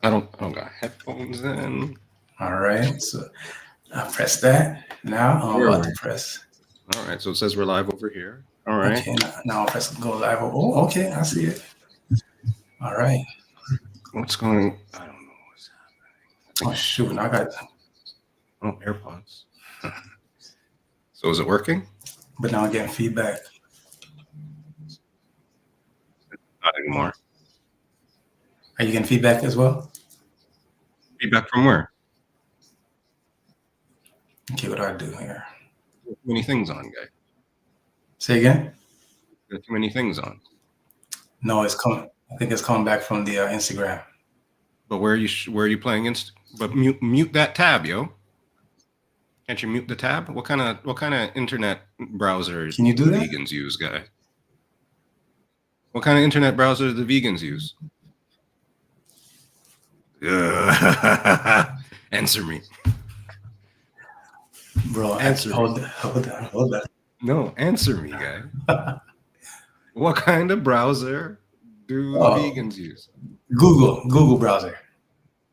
I don't got headphones in. All right, so I press that. Now I'm Where about were to you? press. All right, so it says we're live over here. All right. Okay, now I'll press go live. Oh, okay, I see it. All right. What's going? I don't know what's Oh happening. shoot, now I got. Oh, AirPods. So is it working? But now I'm getting feedback. Not anymore. Are you getting feedback as well? Feedback from where? Okay, what do I do here? Too many things on, guy. Say again. Got too many things on. No, it's coming. I think it's coming back from the Instagram. But where are you playing But mute that tab, yo. Can't you mute the tab? What kind of internet browser Can you do that? vegans use, guy? What kind of internet browser do the vegans use? Answer me. Bro, Answer hold me. on. No, answer me, guy. What kind of browser do vegans use? Google browser.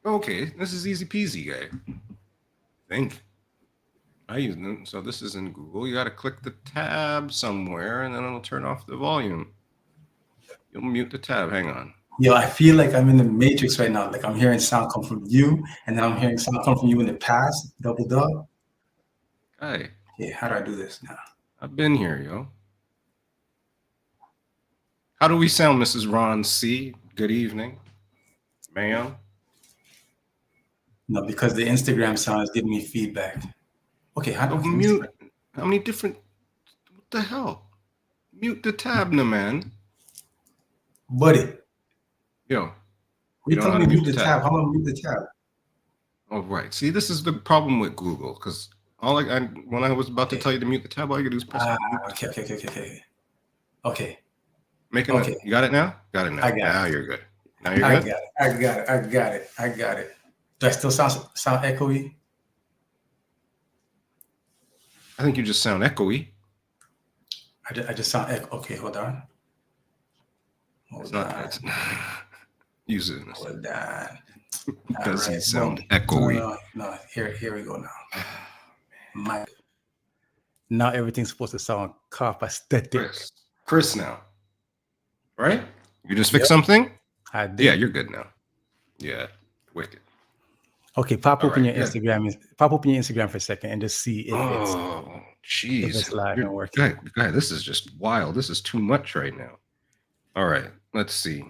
Okay, this is easy peasy, guy. Think. I use them. So this is in Google. You got to click the tab somewhere, and then it'll turn off the volume. You'll mute the tab. Hang on. Yo, I feel like I'm in the Matrix right now. Like I'm hearing sound come from you, and then I'm hearing sound come from you in the past. Double dub. Hey. Yeah, how do I do this now? I've been here, yo. How do we sound, Mrs. Ron C? Good evening, ma'am. No, because the Instagram sound is giving me feedback. Okay, how do I mute? How many different? What the hell? Mute the tab, no man. Buddy. Yo. You telling me mute the tab? How do I mute the tab? Oh, right. See, this is the problem with Google, because when I was about to tell you to mute the tab, all you could do is press mute. Okay. Okay. You got it now? Got it now. Now you're good. Now you're good? I got it. Do I still sound echoey? I think you just sound echoey. I just sound echo. Okay, hold on. It's not. Use it. Hold on. Does he sound echoey? No. Here we go now. Mike. Now everything's supposed to sound copacetic. Chris now. Right? You just fixed something? I did. Yeah, you're good now. Yeah, wicked. Okay, pop open your Instagram. Pop open your Instagram for a second and just see if it's live and working. Guy, this is just wild. This is too much right now. All right, let's see.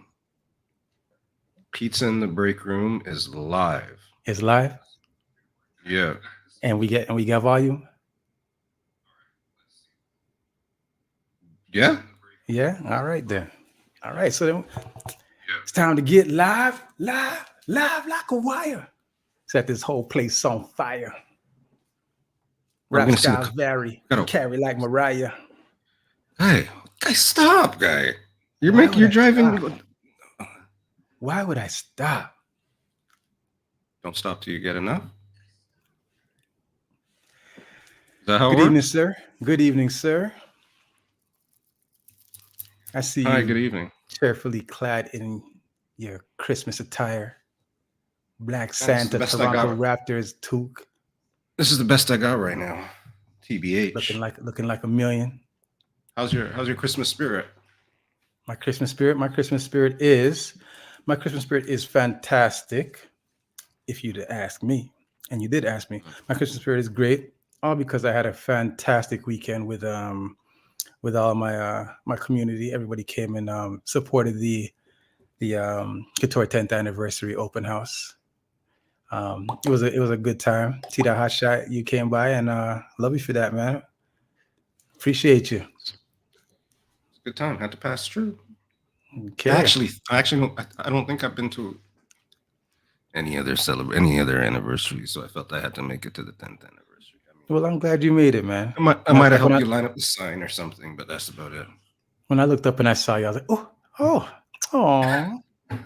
Pizza in the Break Room is live. It's live? Yeah. And we got volume? Yeah. Yeah. All right then. All right. So then it's time to get live like a wire. Set this whole place on fire. Rap styles vary. Carry like Mariah. Hey, guy, stop, guy. You're driving. Why would I stop? Don't stop till you get enough. Is that how it works? Good evening, sir. Good evening, sir. I see you. Hi, good evening. Carefully clad in your Christmas attire. Black Santa, Toronto Raptors toque. This is the best I got right now. TBH. Looking like a million. How's your Christmas spirit? My Christmas spirit is fantastic. If you'd ask me, and you did ask me, my Christmas spirit is great. All because I had a fantastic weekend with all my community. Everybody came and supported the Couture 10th anniversary open house. It was a good time. Tita Hot Shot, you came by, and love you for that, man. Appreciate you. Good time. Had to pass through. Okay. Actually, I don't think I've been to any other anniversary, so I felt I had to make it to the 10th anniversary. Well, I'm glad you made it, man. I might have helped you line up the sign or something, but that's about it. When I looked up and I saw you, I was like, oh.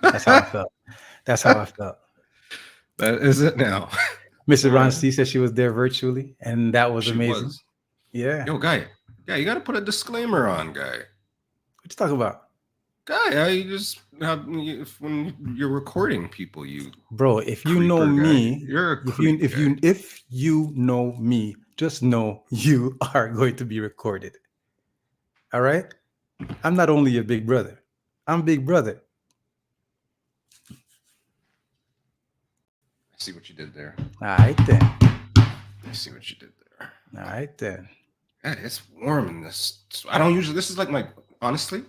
That's how I felt. That is it now. Mrs. Ron C said she was there virtually, and that was amazing. Yeah. Yo, guy, you got to put a disclaimer on, guy. What you talking about? Guy, I just have when you're recording people, you Bro, if you know creeper guy. me, You're a if you creep if guy. you if you know me, just know you are going to be recorded. All right? I'm not only your big brother. I'm big brother. I see what you did there. All right then. I see what you did there. All right then. God, it's warm in this. I don't usually. This is like my honestly.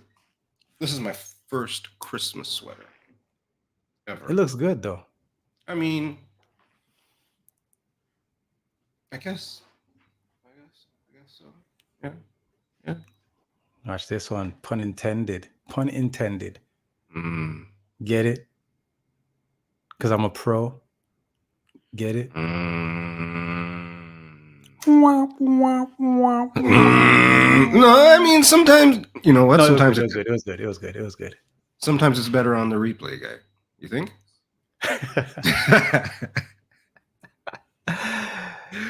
This is my first Christmas sweater ever. It looks good though. I mean, I guess so. Yeah, yeah. Watch this one. Pun intended. Pun intended. Mm. Get it? Because I'm a pro. Get it? No, I mean sometimes you know what. No, Sometimes it was good. It was good. Sometimes it's better on the replay, guy. You think?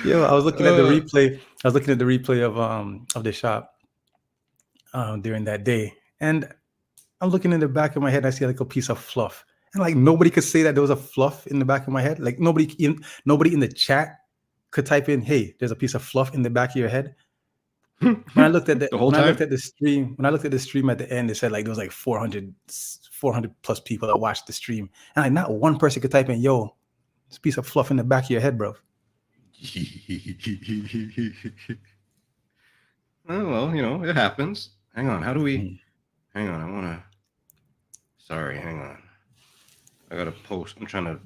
Yo, I was looking at the replay. I was looking at the replay of the shop during that day, and I'm looking in the back of my head. I see like a piece of fluff, and like nobody could say that there was a fluff in the back of my head. Like nobody in the chat could type in, "Hey, there's a piece of fluff in the back of your head." When I looked at I looked at the stream at the end, it said like there was like 400 plus people that watched the stream, and like not one person could type in, "Yo, this piece of fluff in the back of your head, bro." Oh, well, you know, it happens. Hang on. How do we? Hang on. I want to. Sorry. Hang on. I got to post. I'm trying to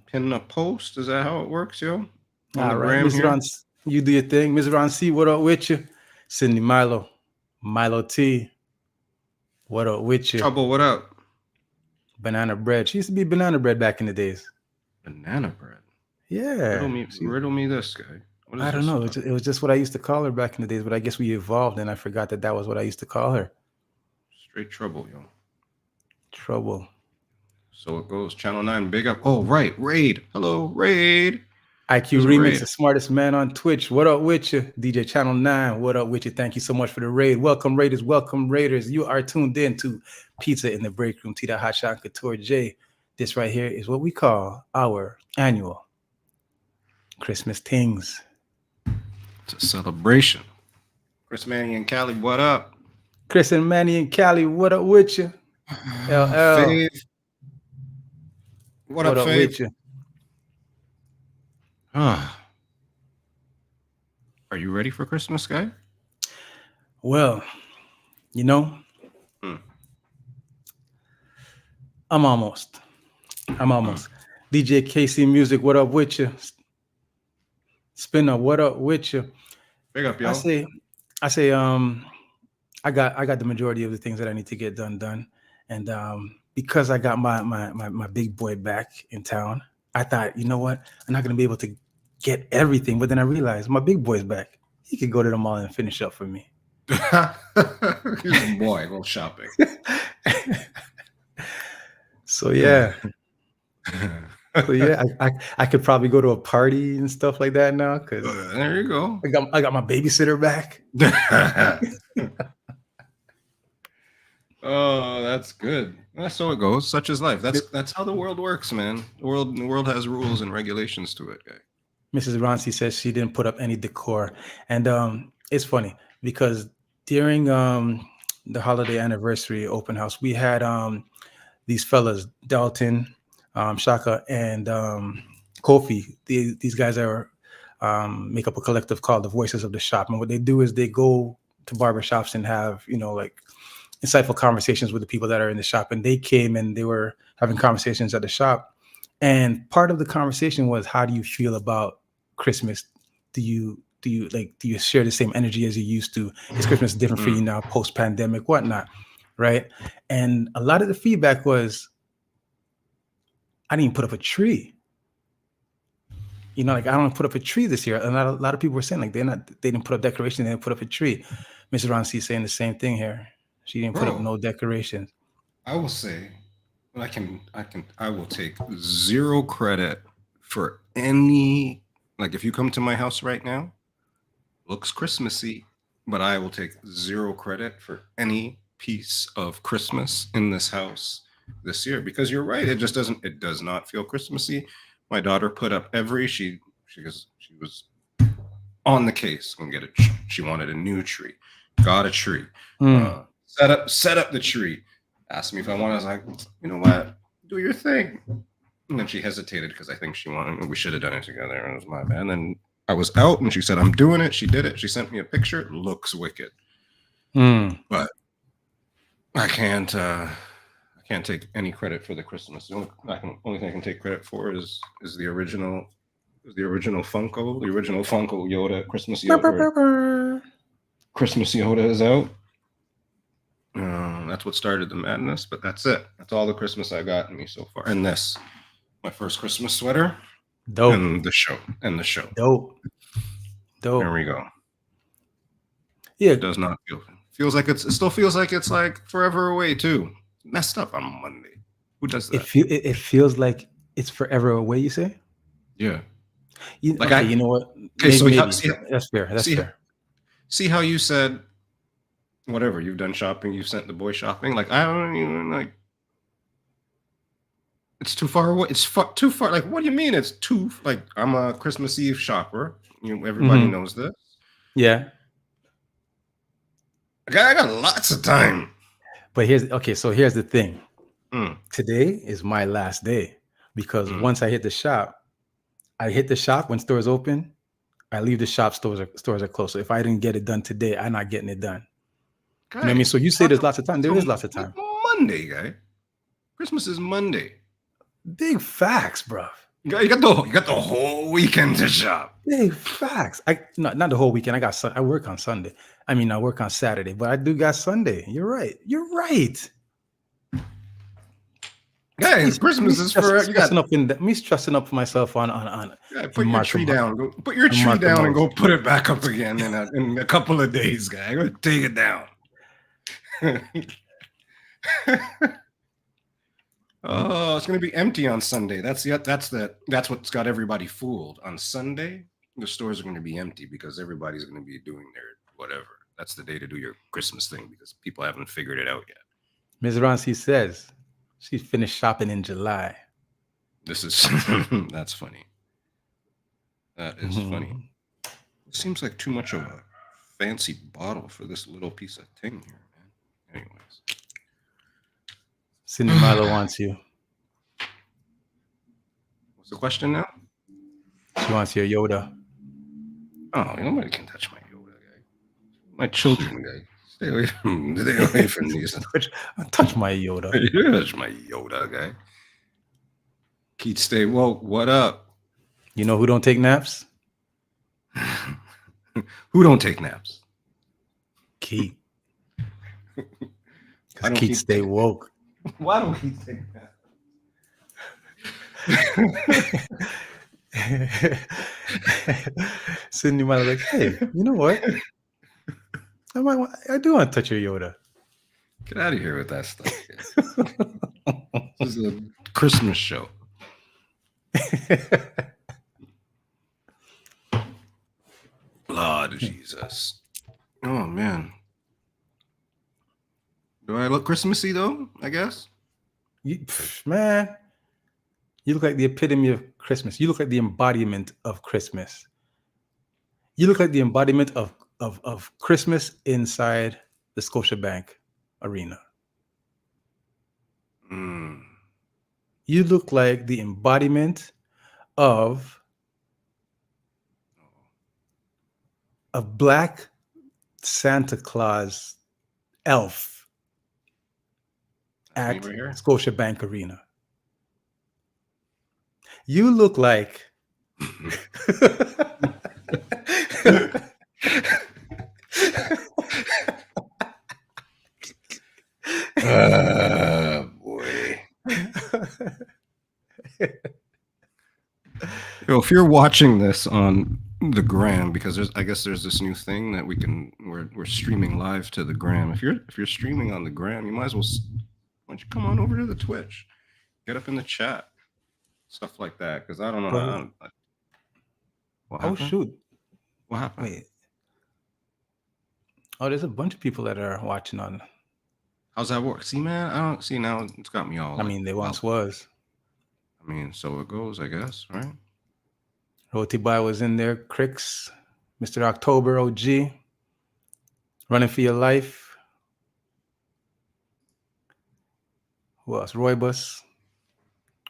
pin a post. Is that how it works, yo? All right, Ms. Ron, you do your thing. Ms. Ron C, what up with you? Cindy Milo T, what up with you? Trouble, what up? Banana bread. She used to be banana bread back in the days. Banana bread? Yeah. Riddle me this, guy. What is I don't know. It was just what I used to call her back in the days, but I guess we evolved and I forgot that was what I used to call her. Straight trouble, yo. Trouble. So it goes. Channel 9, big up. Oh, right. Raid. Hello, Raid. IQ Remix, the smartest man on Twitch. What up with you? DJ Channel 9, what up with you? Thank you so much for the raid. Welcome, Raiders. Welcome, Raiders. You are tuned in to Pizza in the Break Room, T. Hotshot Couture J. This right here is what we call our annual Christmas Tingz. It's a celebration. Chris Manny and Cali, what up? Chris and Manny and Cali, what up with you? LL. Fave. What up, Fave? With you? Are you ready for Christmas, guy? Well, you know, I'm almost. DJ KC Music, what up with you? Spinner, what up with you? Big up, yo. I say, I got the majority of the things that I need to get done. And because I got my big boy back in town, I thought, you know what? I'm not going to be able to get everything. But then I realized my big boy's back. He could go to the mall and finish up for me. He's a boy, go shopping. So, yeah. I could probably go to a party and stuff like that now. Cause there you go. I got my babysitter back. Oh, that's good. That's so it goes. Such is life. That's how the world works, man. The world has rules and regulations to it, guy. Mrs. Ronci says she didn't put up any decor, and it's funny because during the holiday anniversary open house, we had these fellas, Dalton, Shaka, and Kofi. These guys are make up a collective called the Voices of the Shop, and what they do is they go to barbershops and have like insightful conversations with the people that are in the shop. And they came and they were having conversations at the shop. And part of the conversation was, how do you feel about Christmas? Do you share the same energy as you used to? Is Christmas different for you now, post-pandemic, whatnot, right? And a lot of the feedback was, I didn't put up a tree. I don't put up a tree this year. And a lot of people were saying like they didn't put up decorations, they didn't put up a tree. Mr. Ron C saying the same thing here. She didn't put up no decorations. I will say, I will take zero credit for any, like if you come to my house right now, looks Christmassy, but I will take zero credit for any piece of Christmas in this house this year, because you're right, it does not feel Christmassy. My daughter put up she was on the case and get she wanted a new tree, got a tree, set up the tree, asked me if I wanted. I was like, you know what, do your thing. And then she hesitated because I think we should have done it together, and it was my bad. And then I was out and she said, I'm doing it. She did it. She sent me a picture. It looks wicked. But I can't take any credit for the Christmas. The only thing I can take credit for is the original Funko. The original Funko Yoda, Christmas Yoda. Christmas Yoda is out. That's what started the madness, but that's it. That's all the Christmas I got in me so far. And this, my first Christmas sweater. Dope. And the show. Dope. There we go. Yeah. It does not feel. It still feels like it's like forever away too. Messed up on Monday. Who does that? It feels like it's forever away. You say? Yeah. You know what? Okay, so that's fair. That's fair. See how you said, whatever, you've done shopping, you've sent the boy shopping. Like, I don't even like. It's too far away. It's too far. Like, what do you mean? It's too like I'm a Christmas Eve shopper. Everybody knows this. Yeah. I got lots of time. But here's the thing. Today is my last day because once I hit the shop when stores open. I leave the shop, stores are closed. So if I didn't get it done today, I'm not getting it done. You know what I mean? So you say there's lots of time. There is lots of time. Monday, guy. Christmas is Monday. Big facts, bro. You got the whole weekend to shop. Big facts. Not the whole weekend. I work on Sunday. I mean, I work on Saturday, but I do got Sunday. You're right. Hey, Christmas is for me stressing up myself on. Put your tree down. Put your tree down and go put it back up again in a couple of days, guy. Go take it down. Oh, it's gonna be empty on Sunday. That's what's got everybody fooled. On Sunday, the stores are gonna be empty because everybody's gonna be doing their whatever. That's the day to do your Christmas thing because people haven't figured it out yet. Ms. Ronci says she finished shopping in July. This is that's funny. That is funny. It seems like too much of a fancy bottle for this little piece of thing here, man. Anyways. Cindy Milo wants you. What's the question now? She wants your Yoda. Oh, nobody can touch my Yoda, guy. My children, guy. Stay away from these. Touch my Yoda. Touch my Yoda, guy. Keith, stay woke. What up? You know who don't take naps? Who don't take naps? Keith. Because Keith stay woke. Why don't Keith take naps? Cindy might like, hey, you know what? I do want to touch your Yoda. Get out of here with that stuff. This is a Christmas show. Lord Jesus. Oh, man. Do I look Christmassy, though, I guess? Man, you look like the epitome of Christmas. You look like the embodiment of Christmas. You look like the embodiment of Christmas inside the Scotiabank Arena. You look like the embodiment of a black Santa Claus elf at Scotiabank Arena. You look like boy. If you're watching this on the gram, because I guess there's this new thing that we're streaming live to the gram. If you're streaming on the gram, you might as well, why don't you come on over to the Twitch, get up in the chat, stuff like that. Because I don't know. Oh shoot! What happened? Wait. Oh, there's a bunch of people that are watching on How's that work? See, man, I don't see now. It's got me all. I mean, they once was. I mean, so it goes, I guess, right? Roti Boy was in there. Cricks, Mr. October OG, running for your life. Who else? Roy Bus.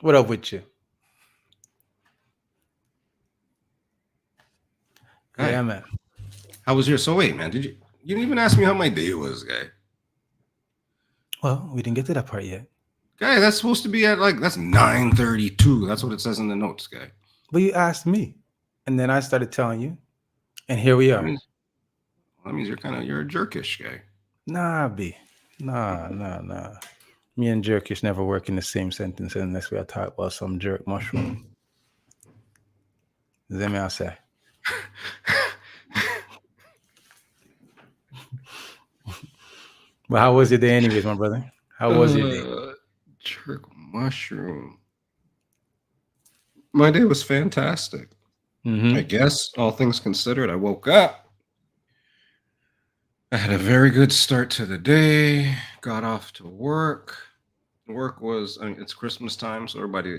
What up with you? Guy, Yeah, man. how was your? So wait, man, you didn't even ask me how my day was, guy? Well, we didn't get to that part yet. Guy, that's supposed to be at that's 9:32. That's what it says in the notes, guy. But you asked me, and then I started telling you, and here we are. That means you're a jerkish guy. Nah, B. Nah. Me and jerkish never work in the same sentence unless we are talking about some jerk mushroom. Let me say. But how was your day anyways, my brother? How was your day? Jerk mushroom. My day was fantastic. I guess, all things considered, I woke up. I had a very good start to the day. Got off to work. Work was, it's Christmas time, so everybody,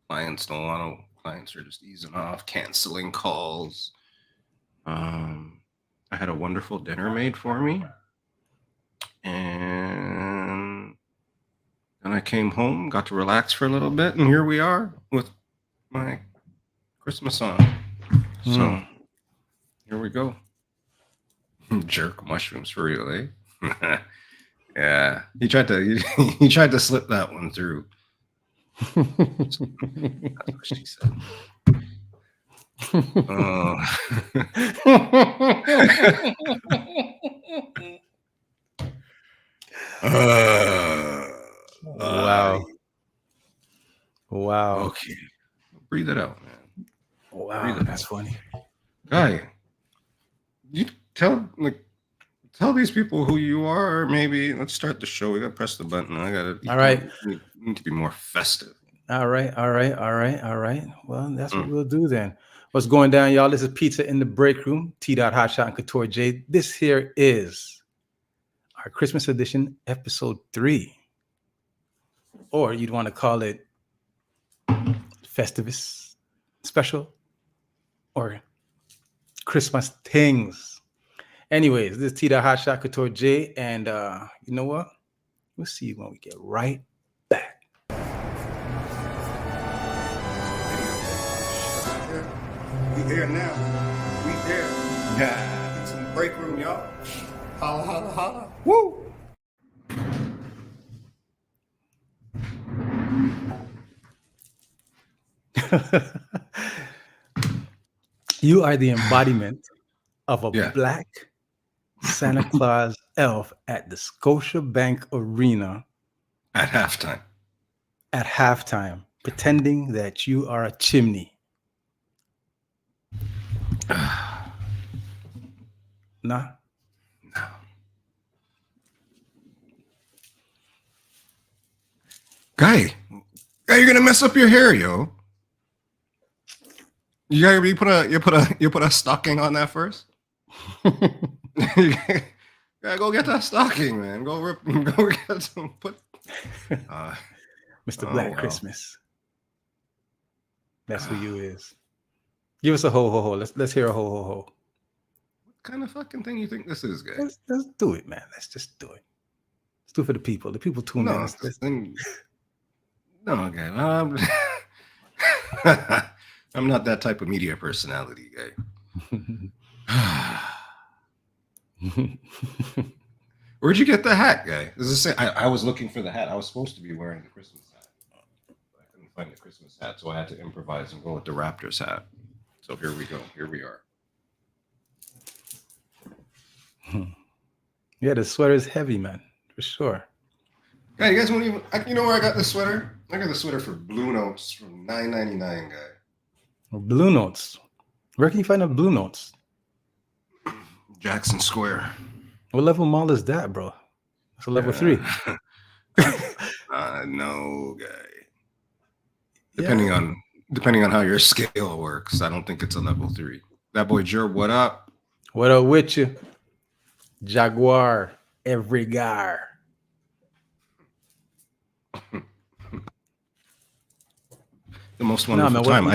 clients don't want to. Clients are just easing off, canceling calls. I had a wonderful dinner made for me. And then I came home, got to relax for a little bit, and here we are with my Christmas on. So here we go. Jerk mushrooms for real, eh? Yeah, he tried to slip that one through. That's what she said. Wow. Okay. Breathe it out, man. Wow, that's funny. Guy, you tell these people who you are, or maybe let's start the show. We gotta press the button. All right. We need to be more festive. All right. Well, that's what we'll do then. What's going down, y'all? This is Pizza in the Break Room. T. Hotshot and Couture J. This here is our Christmas edition, episode 3. Or you'd want to call it Festivus Special or Christmas Tingz. Anyways, this is T. Hotshot Couture J. And you know what? We'll see you when we get right back. We here now. We here. Yeah. It's in the break room, y'all. Holla, holla, holla. Woo! You are the embodiment of a black Santa Claus elf at the Scotiabank Arena at halftime. Pretending that you are a chimney. Nah. No. Guy, you're gonna mess up your hair, yo. You put a stocking on that first. Gotta go get that stocking, man. Go get some. Mr. Black Christmas. That's who you is. Give us a ho ho ho. Let's hear a ho ho ho. What kind of fucking thing you think this is, guys? Let's do it, man. Let's just do it. Let's do it for the people. The people tune in. No, okay. I'm not that type of media personality, guy. Where'd you get the hat, guy? Does it say? I was looking for the hat. I was supposed to be wearing the Christmas hat. I couldn't find the Christmas hat, so I had to improvise and go with the Raptors hat. So here we go. Here we are. Yeah, the sweater is heavy, man, for sure. Guy, you guys won't even. You know where I got this sweater? I got the sweater for Blue Notes from $9.99, guy. Blue Notes. Where can you find the Blue Notes? Jackson Square. What level mall is that, bro? It's a level 3. No, guy. Depending on how your scale works, I don't think it's a level 3. That boy Jer, what up? What up with you? Jaguar, every gar. The most No, wonderful man. What? time.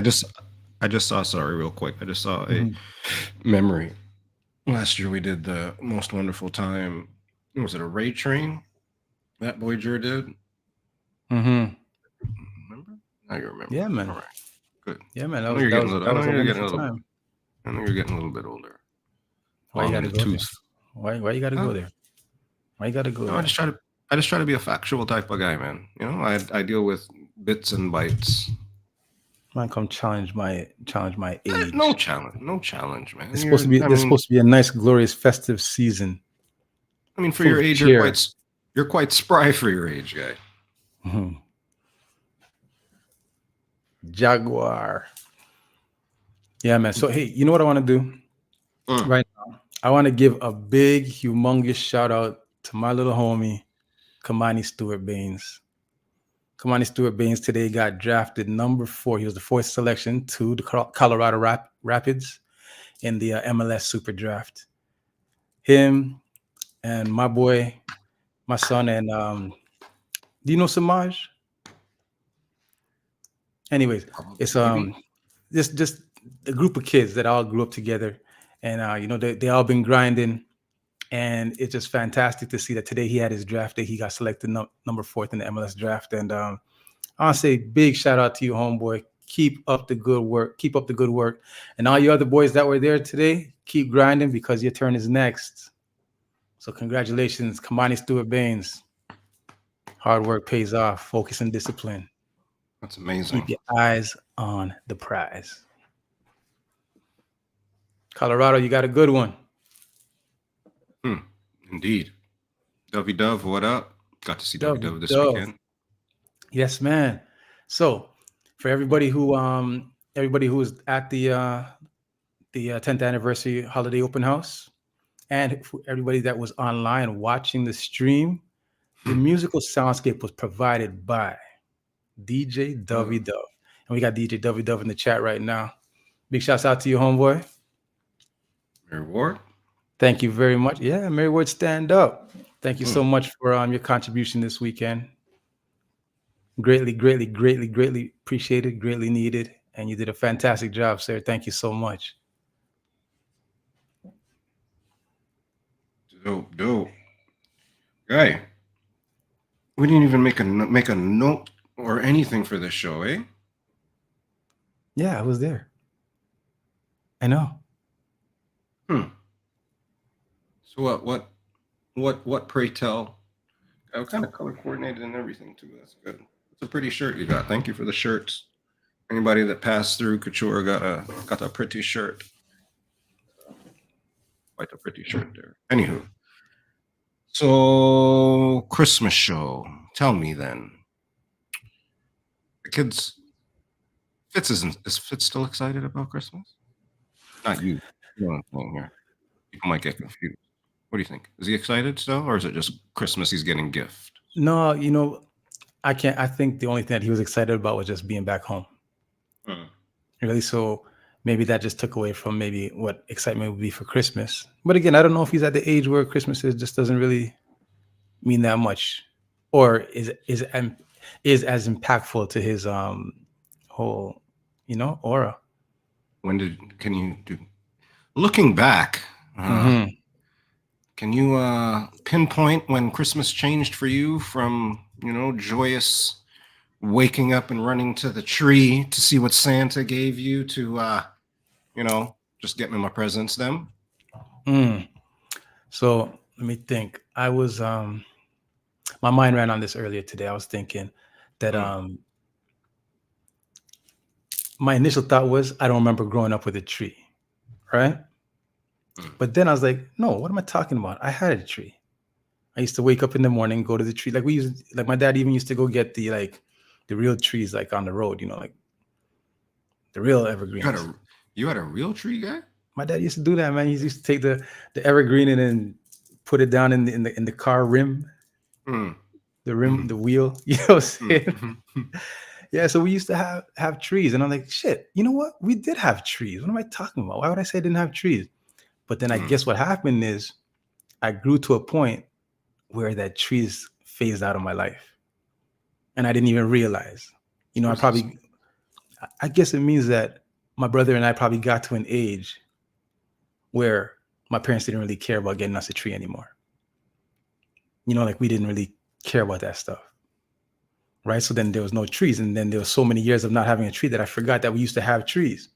I just saw. Sorry, real quick. I just saw a Mhm. memory. Last year we did the most wonderful time. Was it a raid train that Voyager did? Mhm. Remember? Now you remember. Yeah, All man. right. Good. Yeah, man. I know you're getting a little. I That know was a you're getting wonderful a little. time. I know you're getting a little bit older, Why you long got in to the go there? tooth. Why you got to Huh? go there? Why you got to go No, there? I just try to be a factual type of guy, man. You know, I deal with bits and bytes. Man, come challenge my age. No challenge, man. It's supposed to be. There's supposed to be a nice, glorious, festive season I mean, for full your of age, cheer. you're quite spry for your age, guy. Mhm. Jaguar. Yeah, man. So hey, you know what I want to do Mm. right now? I want to give a big, humongous shout out to my little homie, Kamani Stewart Baines. Kamani Stewart Baines today got drafted number 4. He was the 4th selection to the Colorado Rapids in the MLS Super Draft. Him and my boy, my son, and do you know Samaj? Anyways, it's Maybe. just a group of kids that all grew up together, and they all been grinding, and it's just fantastic to see that today he had his draft day. He got selected number 4th in the MLS draft, and I want to say big shout out to you, homeboy. Keep up the good work. Keep up the good work, and all you other boys that were there today, keep grinding because your turn is next. So congratulations, Kamani Stewart Baines. Hard work pays off. Focus and discipline. That's Keep amazing. your eyes on the prize. Colorado, you got a good one. Indeed. Dovey Dove, what up? Got to see Dovey Dove, Dove this Dove. weekend. Yes, man. So for everybody who was at the 10th anniversary holiday open house, and for everybody that was online watching the stream, the musical soundscape was provided by DJ Dovey Dove. And we got DJ Dovey Dove in the chat right now. Big shouts out to you, homeboy. Mary Ward. Thank you very much. Yeah, Mary Ward, stand up. Thank you so much for your contribution this weekend. Greatly, greatly, greatly, greatly appreciated, greatly needed. And you did a fantastic job, sir. Thank you so much. Dope. Guy, we didn't even make a note or anything for this show, eh? Yeah, I was there. I know. So what? Pray tell. I kind of color coordinated and everything too. That's good. It's a pretty shirt you got. Thank you for the shirts. Anybody that passed through Couture got a pretty shirt. Quite a pretty shirt there. Anywho, so Christmas show. Tell me then. The kids. Is Fitz still excited about Christmas? Not you. You know what I'm saying here. People might get confused. What do you think? Is he excited still, or is it just Christmas he's getting gift? No, I can't. I think the only thing that he was excited about was just being back home. Really. So maybe that just took away from maybe what excitement would be for Christmas. But again, I don't know if he's at the age where Christmas just doesn't really mean that much, or is as impactful to his whole aura. Can you do? Looking back, can you pinpoint when Christmas changed for you from joyous waking up and running to the tree to see what Santa gave you to just get me my presents then? So let me think. I was my mind ran on this earlier today. I was thinking that my initial thought was I don't remember growing up with a tree, right? But then I was like, no, what am I talking about? I had a tree. I used to wake up in the morning, go to the tree. Like my dad even used to go get the real trees like on the road, like the real evergreens. You had a real tree, guy? My dad used to do that, man. He used to take the evergreen and then put it down in the car rim. The rim, the wheel, you know what I'm saying? Yeah, so we used to have trees. And I'm like, shit, you know what? We did have trees. What am I talking about? Why would I say I didn't have trees? But then I guess what happened is I grew to a point where that trees phased out of my life. And I didn't even realize. I guess it means that my brother and I probably got to an age where my parents didn't really care about getting us a tree anymore. You know, like we didn't really care about that stuff. Right. So then there was no trees. And then there was so many years of not having a tree that I forgot that we used to have trees.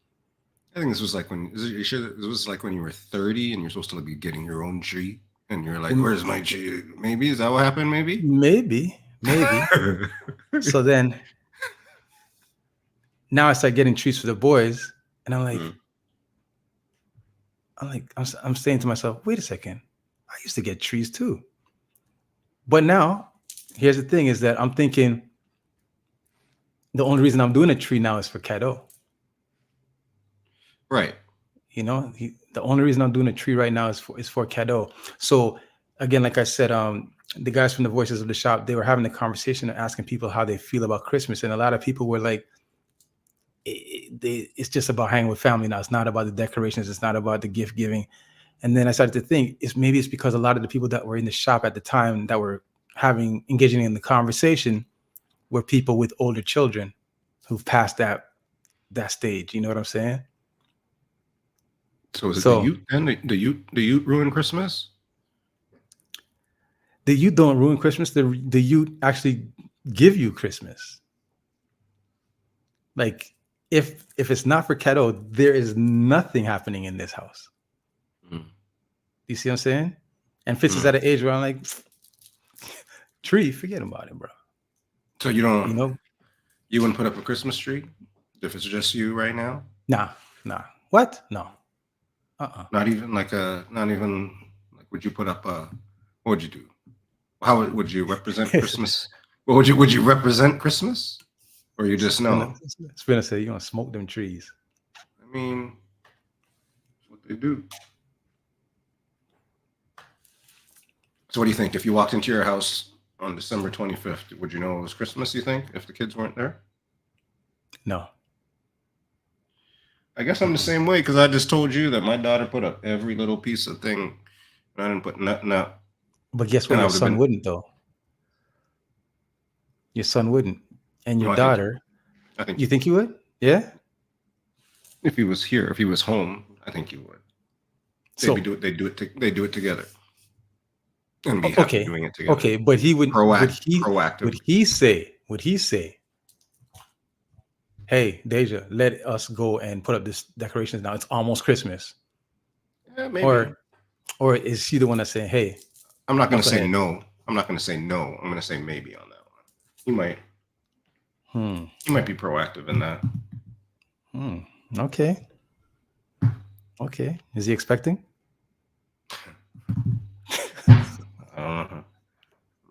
I think this was like when you sure this was like when you were 30 and you're supposed to be getting your own tree, and you're like, "Where's my tree?" Maybe is that what happened? Maybe. Maybe. So then now I start getting trees for the boys, and I'm like, I'm saying to myself, wait a second, I used to get trees too. But now, here's the thing: is that I'm thinking the only reason I'm doing a tree now is for cadeau. Right. You know, the only reason I'm doing a tree right now is for cadeau. So again, like I said, the guys from the Voices of the Shop, they were having a conversation and asking people how they feel about Christmas, and a lot of people were like, it's just about hanging with family now. It's not about the decorations. It's not about the gift giving. And then I started to think, it's because a lot of the people that were in the shop at the time that were engaging in the conversation were people with older children who've passed that stage. You know what I'm saying? So is it the youth then? The youth ruin Christmas? The youth don't ruin Christmas. The youth actually give you Christmas. Like if it's not for cadeau, there is nothing happening in this house. You see what I'm saying? And Fitz is at an age where I'm like, tree, forget about it, bro. So you don't, you wouldn't put up a Christmas tree if it's just you right now? Nah. What? No. Not even like would you put up what would you do? How would you represent Christmas? Would you represent Christmas? Or you just know? Spinner said you gonna smoke them trees. I mean, that's what they do. So what do you think? If you walked into your house on December 25th, would you know it was Christmas, you think, if the kids weren't there? No. I guess I'm the same way, because I just told you that my daughter put up every little piece of thing, and I didn't put nothing up. But guess what? Your son wouldn't, though. Your son wouldn't. And your daughter, I think you think he would? Yeah? If he was here, if he was home, I think he would. They do it together. And be happy doing it together. Okay, but he would proactive. Would he say, hey, Deja, let us go and put up this decorations now. It's almost Christmas. Yeah, maybe. Or is she the one that's saying, hey? I'm not going to say no. I'm not going to say no. I'm going to say maybe on that one. He might. He might be proactive in that. Okay. Is he expecting? I don't know.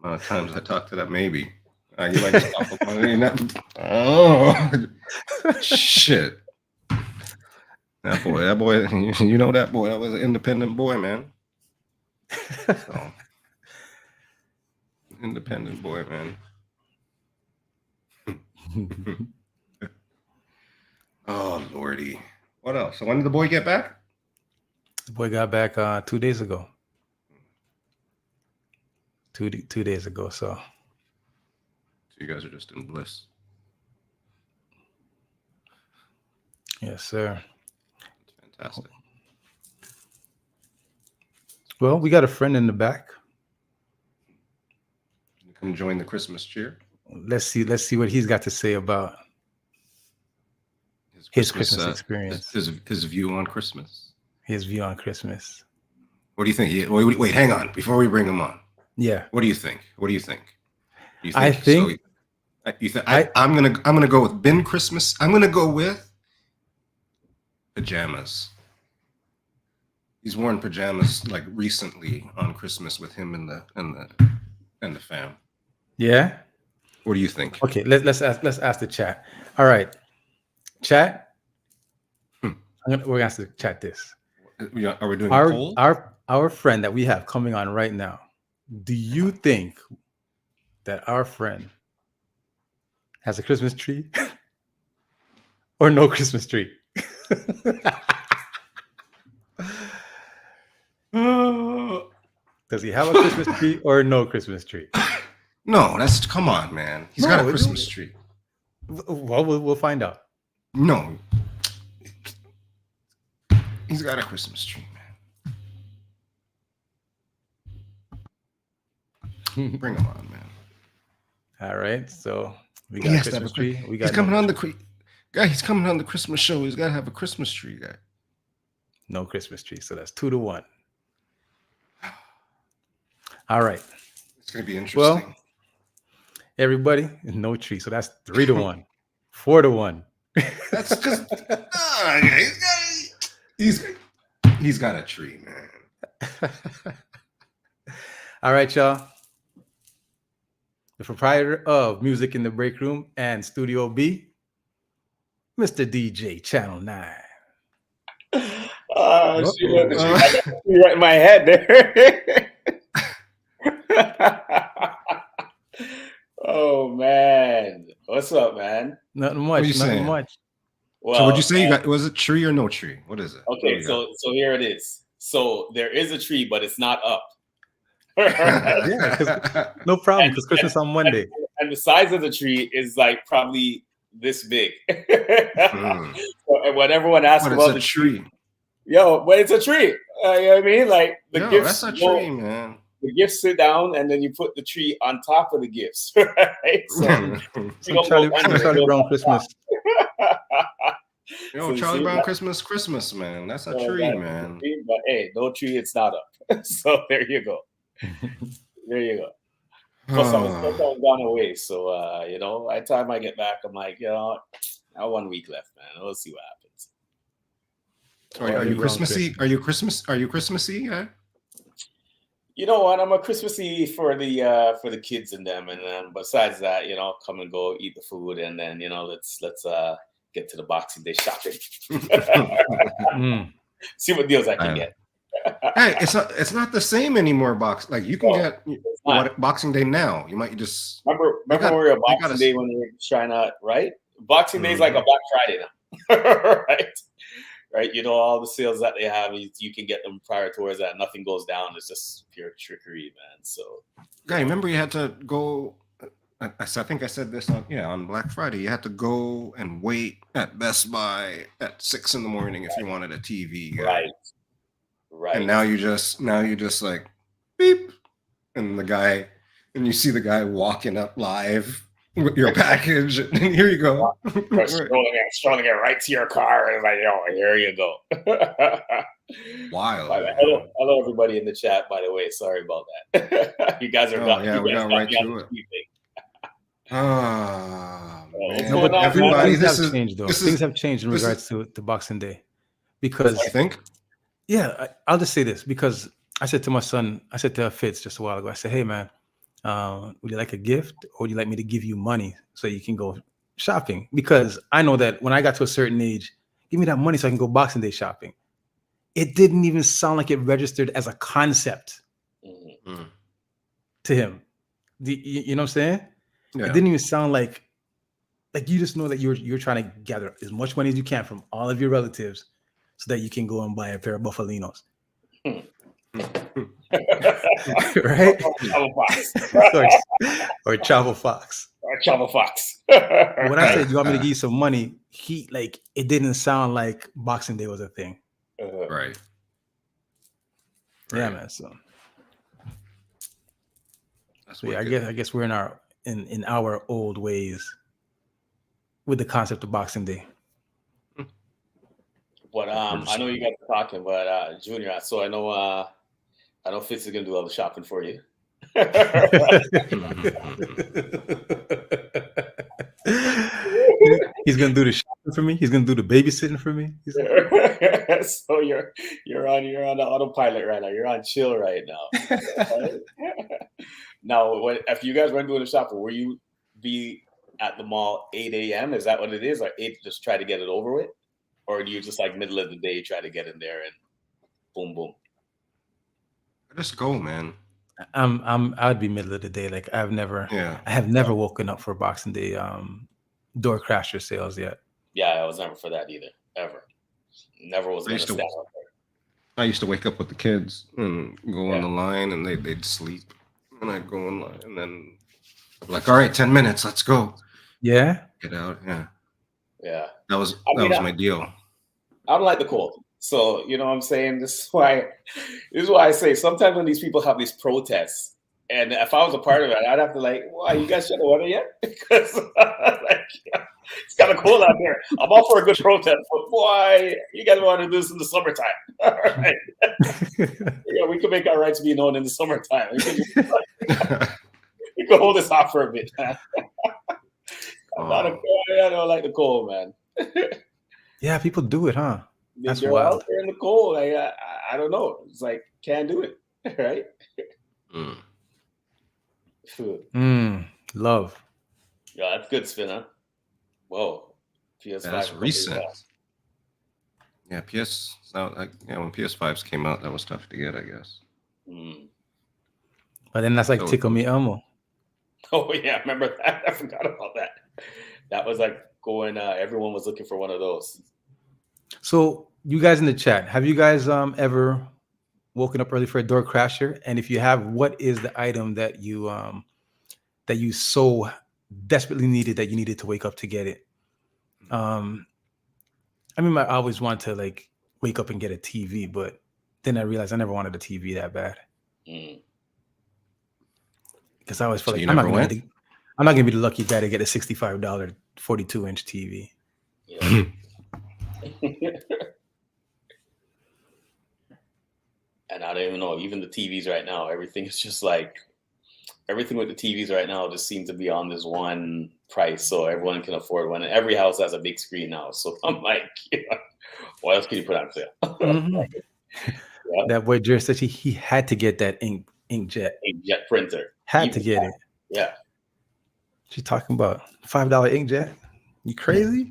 A lot of times I talk to that maybe. You might just pop up on it. Oh, shit. That boy, you know that boy. That was an independent boy, man. So, independent boy, man. Oh, Lordy. What else? So when did the boy get back? The boy got back 2 days ago. 2 days ago, so you guys are just in bliss. Yes, sir. That's fantastic. Well, we got a friend in the back. Come join the Christmas cheer. Let's see what he's got to say about his Christmas experience. His view on Christmas. His view on Christmas. What do you think? Wait, hang on. Before we bring him on. Yeah. What do you think? I'm gonna go with Ben Christmas. I'm gonna go with pajamas. He's worn pajamas like recently on Christmas with him and the fam. Yeah. What do you think? Okay, let's ask the chat. All right, chat. We're gonna ask the chat this. Are we doing a poll? Our friend that we have coming on right now. Do you think that our friend has a Christmas tree or no Christmas tree? Does he have a Christmas tree or no Christmas tree? No, come on, man. He's got a Christmas tree. Well, we'll find out. No, he's got a Christmas tree, man. Bring him on, man. All right, so we He got a has to have Christmas a tree. We got He's coming no, on the guy. He's coming on the Christmas show. He's got to have a Christmas tree, guy. no Christmas tree. So that's 2-1. All right. It's gonna be interesting. Well, everybody, no tree. So that's 3-1, 4-1. That's just he's got a tree, man. All right, y'all. The proprietor of Music in the Break Room and Studio B, Mr. DJ Channel 9. Shit, I got right in my head there. Oh man, what's up, man? Nothing much. What are you Nothing saying? much. Well, So would you say you got, was it tree or no tree? What is it? Okay, so here it is. So there is a tree, but it's not up. Yeah, no problem, because Christmas on Monday. And the size of the tree is like probably this big. So, and when everyone asks about the tree, yo, but it's a tree. You know what I mean? Like the gifts. That's a tree, man. The gifts sit down, and then you put the tree on top of the gifts, right? So, Charlie Brown Christmas. Yo, Charlie Brown Christmas, man. That's a tree, man. Tree, but hey, no tree, it's not up. So there you go. There you go. Plus, I was gone away, so you know, by the time I get back, I'm like, you know, I have 1 week left, man. We'll see what happens. Are you Christmassy? Are you Christmassy? Yeah. You know what? I'm a Christmassy for the kids and them, and then besides that, you know, come and go, eat the food, and then you know, let's get to the Boxing Day shopping. See what deals I can get. Hey, it's not the same anymore. Like you can get Boxing Day now. You might just remember we were Boxing Day when we were trying to, right? Boxing Day is like a Black Friday now, right? You know, all the sales that they have, you can get them prior towards that. Nothing goes down. It's just pure trickery, man. So, guy, remember you had to go. I think I said this on Black Friday. You had to go and wait at Best Buy at 6 a.m. if you wanted a TV. Guy. Right. And now you just like beep, and you see the guy walking up live with your package, and here you go. Strolling it right to your car, and like, oh, here you go. Wild. Hello, everybody in the chat. By the way, sorry about that. You guys are we got right to it. Oh man! No, but everybody, things have changed in regards to Boxing Day, because I think. Yeah, I'll just say this, because I said to Fitz just a while ago, I said, hey, man, would you like a gift, or would you like me to give you money so you can go shopping? Because I know that when I got to a certain age, give me that money so I can go Boxing Day shopping. It didn't even sound like it registered as a concept to him. You know what I'm saying? Yeah. It didn't even sound like you just know that you're trying to gather as much money as you can from all of your relatives, so that you can go and buy a pair of Buffalinos. Right? Or Chavo Fox. When I said, you want me to give you some money, it didn't sound like Boxing Day was a thing. Right. Yeah, man. So yeah, I guess we're in our old ways with the concept of Boxing Day. But I know you guys are talking, but Junior, so I know Fitz is gonna do all the shopping for you. He's gonna do the shopping for me. He's gonna do the babysitting for me. So you're on the autopilot right now. You're on chill right now. Right? Now, if you guys were doing the shopping, will you be at the mall 8 a.m.? Is that what it is, or 8? Just try to get it over with, or do you just like middle of the day try to get in there and boom boom? Just go, man. I'd be middle of the day. Like I have never woken up for Boxing Day door crasher sales yet. Yeah, I was never for that either. Ever. Never was going to stand up there. I used to wake up with the kids and go on the line, and they'd sleep, and I'd go in line, and then I'm like, all right, 10 minutes, let's go. Yeah. Get out. Yeah. Yeah. That was I mean, my deal. I don't like the cold. So, you know what I'm saying? This is why I say sometimes when these people have these protests, and if I was a part of it, I'd have to like, why you guys shut the water yet? Because like, yeah, it's kind of cold out here. I'm all for a good protest, but why you guys want to do this in the summertime? All right. Yeah, we can make our rights be known in the summertime. We can hold this off for a bit. Man. I don't like the cold, man. Yeah, people do it, huh? That's They're wild. out there in the cold. I don't know. It's like can't do it, right? Food. Love. Yeah, that's good, Spinner. Whoa, PS5. That's recent. Yeah, when PS5s came out, that was tough to get, I guess. But then that's like Tickle Me Elmo. Oh yeah, remember that? I forgot about that. That was like going. Everyone was looking for one of those. So you guys in the chat, have you guys ever woken up early for a door crasher? And if you have, what is the item that you so desperately needed that you needed to wake up to get it? I mean, I always want to like wake up and get a TV, but then I realized I never wanted a TV that bad. Because I always felt like I'm not gonna be the lucky guy to get a $65 42-inch TV. Yeah. And I don't even know. Even the TVs right now, everything is just like everything with the TVs right now just seems to be on this one price, so everyone can afford one. And every house has a big screen now. So I'm like, what else can you put on sale? Yeah. That boy Jerry said he had to get that inkjet printer. Had to get it. Yeah. She's talking about $5 inkjet. You crazy?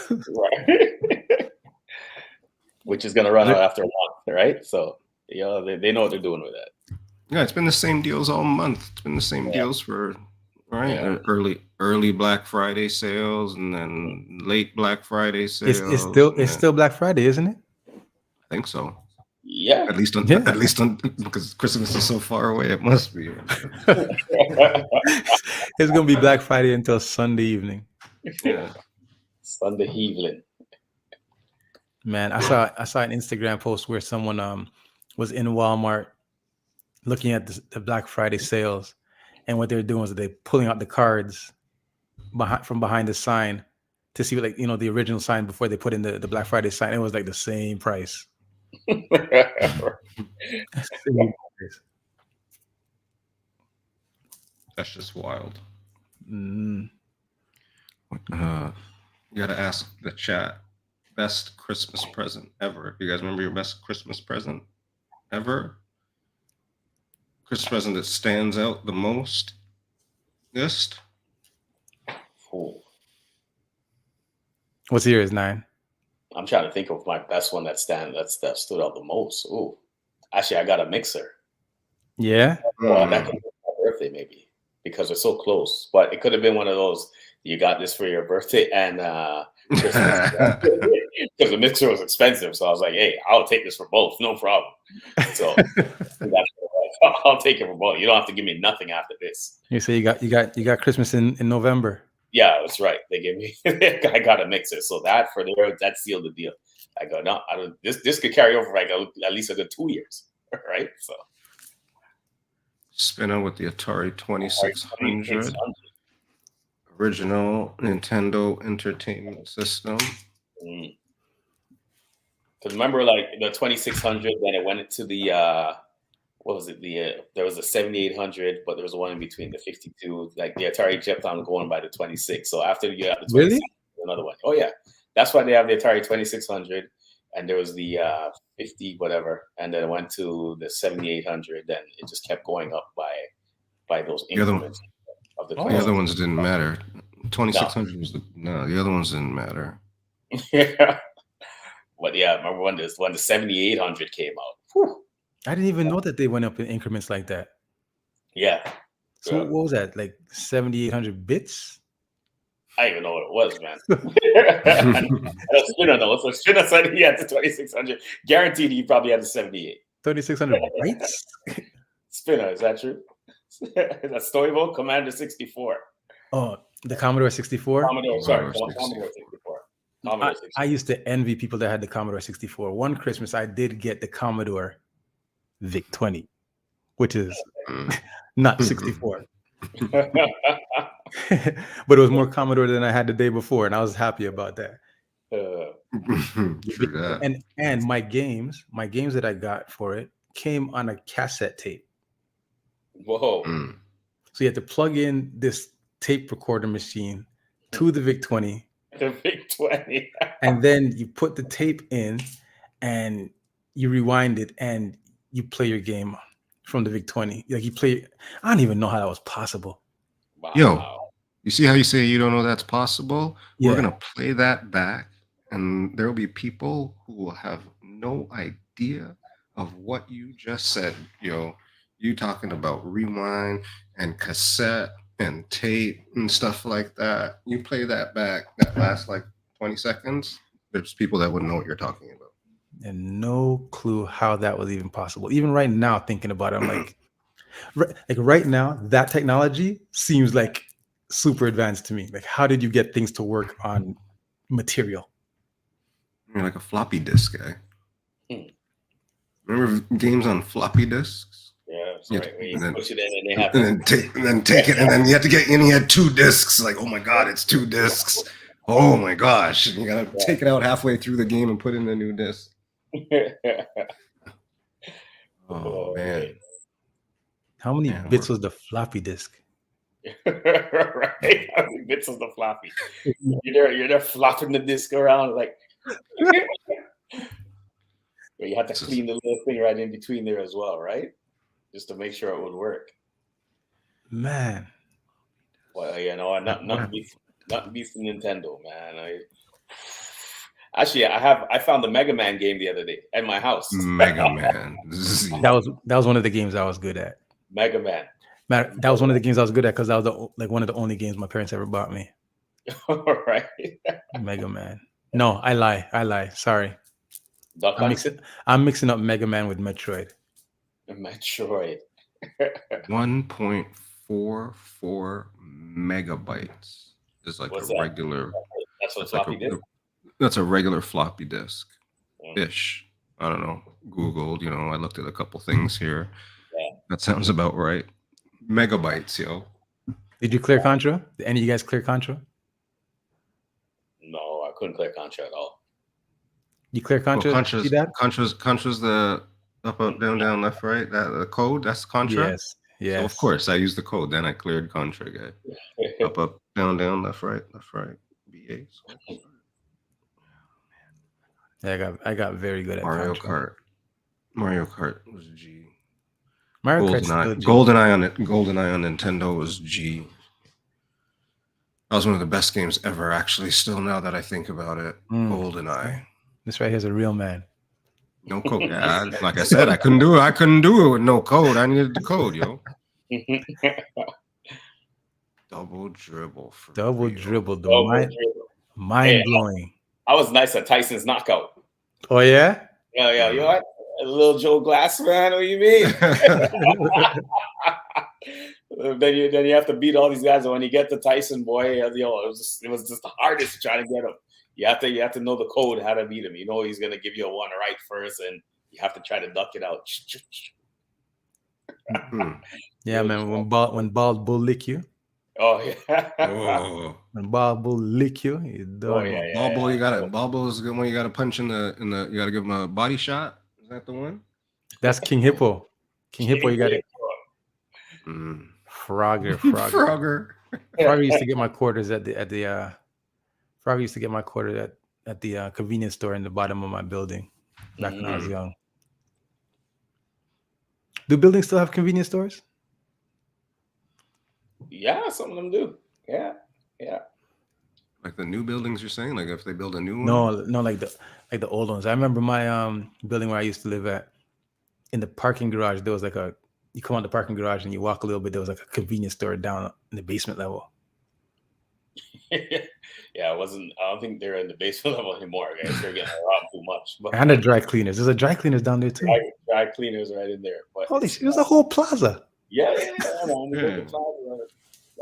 Right. Which is gonna run out after a month, right? So they know what they're doing with that. Yeah, it's been the same deals all month. It's been the same deals for early Black Friday sales and then late Black Friday sales. It's still Black Friday, isn't it? I think so. Yeah. At least on because Christmas is so far away, it must be. It's gonna be Black Friday until Sunday evening. Yeah. Sunday evening. Man, I saw an Instagram post where someone was in Walmart looking at the Black Friday sales, and what they're doing is they're pulling out the cards from behind the sign to see what, like, the original sign before they put in the Black Friday sign. It was like the same price. That's just wild. Mm. You gotta ask the chat. Best Christmas present ever. You guys remember your best Christmas present ever? Christmas present that stands out the most? List? What's yours, 9? I'm trying to think of my best one that stood out the most. Ooh, actually, I got a mixer. Yeah. Well, that could be my birthday maybe because we're so close. But it could have been one of those. You got this for your birthday and Christmas because the mixer was expensive. So I was like, hey, I'll take this for both, no problem. So I'll take it for both. You don't have to give me nothing after this. You say you got Christmas in November. Yeah, that's right. They gave me. I got a mixer, so that sealed the deal. I go, no, I don't. This could carry over for like at least a good 2 years, right? So Spinner with the Atari 2600. Original Nintendo Entertainment System. Because remember, like the 2600, then it went into the what was it? There was a 7800, but there was one in between, the 52. Like the Atari kept on going by the 26. So after you got the 26, another one. Oh yeah, that's why they have the Atari 2600, and there was the 50 whatever, and then it went to the 7800. Then it just kept going up by those increments. The other ones didn't matter. 2600 was the other ones didn't matter. Yeah. But yeah, I remember when the 7800 came out. Whew. I didn't even know that they went up in increments like that. Yeah. So what was that? Like 7,800 bits? I don't even know what it was, man. Spinner knows. So Spinner said he had the 2600. Guaranteed he probably had the 78. 3,600 bytes? Spinner, is that true? That's Storyville Commander 64. Oh, The Commodore 64. Commodore, sorry, Commodore Commodore 64. I, Commodore I 64. used to envy people that had the Commodore 64. One Christmas, I did get the Commodore VIC 20, which is Mm. not 64, but it was more Commodore than I had the day before, and I was happy about that. True that. And my games that I got for it came on a cassette tape. Whoa. Mm. So you had to plug in this tape recorder machine to the VIC 20, The VIC 20. and then you put the tape in and you rewind it and you play your game from the VIC 20. Like you play, I don't even know how that was possible. Wow. Yo, you see how you say you don't know that's possible? Yeah. We're gonna play that back, and there will be people who will have no idea of what you just said. Yo, you talking about rewind and cassette and tape and stuff like that. You play that back, that lasts like 20 seconds. There's people that wouldn't know what you're talking about. And no clue how that was even possible. Even right now, thinking about it, I'm like right now, that technology seems like super advanced to me. Like, how did you get things to work on material? You're like a floppy disk guy. Hmm. Remember games on floppy disks? Yeah, that's Yeah, right. When you and then- push it in and they have And then take it, and then you have to get in. You had 2 discs. Like, oh my god, it's 2 discs. Oh my gosh, you gotta take it out halfway through the game and put in a new disc. Oh man, How many Yeah, bits was the floppy disk? Right? How many bits of the floppy? You're there flopping the disc around like you have to clean the little thing right in between there as well, right? Just to make sure it would work. Man, Well, you know, not beats Nintendo, man. I found the Mega Man game the other day at my house. Mega Man. that was one of the games I was good at. Mega Man. Man, that was one of the games I was good at because that was one of the only games my parents ever bought me. All right. Mega Man. No, I lie. Sorry, Duck Hunt? I'm mixing up Mega Man with Metroid. Metroid. 1.44 megabytes is like What's a that? regular. That's what That's like floppy disk. that's a regular floppy disk Mm. ish. I don't know. Googled. You know, I looked at a couple things here. Yeah. That sounds about right. Megabytes, yo. Did you clear Contra? Did any of you guys clear Contra? No, I couldn't clear Contra at all. You clear Contra? Well, See that? Contra's the up, down, left, right. That the code. That's Contra. Yes. Yes. So of course I used the code. Then I cleared Contra, guy. Up, down, left, right. BA. Yeah, I got very good at Mario Contra. Kart. Mario Kart was G. Mario Kart's still G. GoldenEye on Nintendo was G. That was one of the best games ever, actually. Still, now that I think about it, GoldenEye. This right here is a real man. No code. Yeah, like I said, I couldn't do it. I couldn't do it with no code. I needed the code, yo. Double dribble. Double real. dribble. The Double mind dribble. mind blowing. I was nice at Tyson's knockout. Oh yeah. Yeah. You know what? A little Joe Glass, man. What do you mean? then you have to beat all these guys. And when you get to Tyson, boy, it was just the hardest to try to get him. You have to know the code how to beat him. You know he's gonna give you a one right first, and you have to try to duck it out. Yeah, man. When bald bull lick you. Oh yeah. Oh. When bald bull lick you, you done. Oh, yeah. Ball bull is the one you gotta punch in the you gotta give him a body shot. Is that the one? That's King Hippo. King Hippo, you got it. Frogger. Frogger used to get my quarters at the Frogger used to get my quarters at the convenience store in the bottom of my building back when I was young. Do buildings still have convenience stores? Yeah, some of them do. Yeah. Like the new buildings, you're saying? Like if they build a new one? No, like the old ones. I remember my building where I used to live at. In the parking garage, there was like you come out the parking garage and you walk a little bit. There was like a convenience store down in the basement level. Yeah, I don't think they're in the basement level anymore. I guess they're getting around too much. But And the dry cleaners. There's a dry cleaners down there too. dry cleaners right in there. But Holy shit, it was a whole plaza. yeah.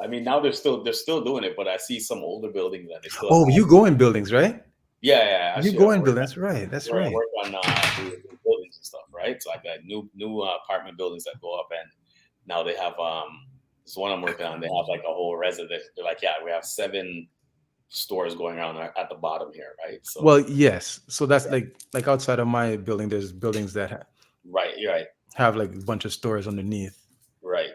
I mean, now they're still doing it, but I see some older buildings that they still. Oh, you go in buildings, right? Yeah. You go in buildings. That's right. That's I right. work on new buildings and stuff, right? So I got new apartment buildings that go up, and now they have this one I'm working on. They have like a whole residence. They're like, yeah, we have 7 stores going on at the bottom here, right? So Well, yes. So that's like outside of my building, there's buildings that right, you're right, have like a bunch of stores underneath. right.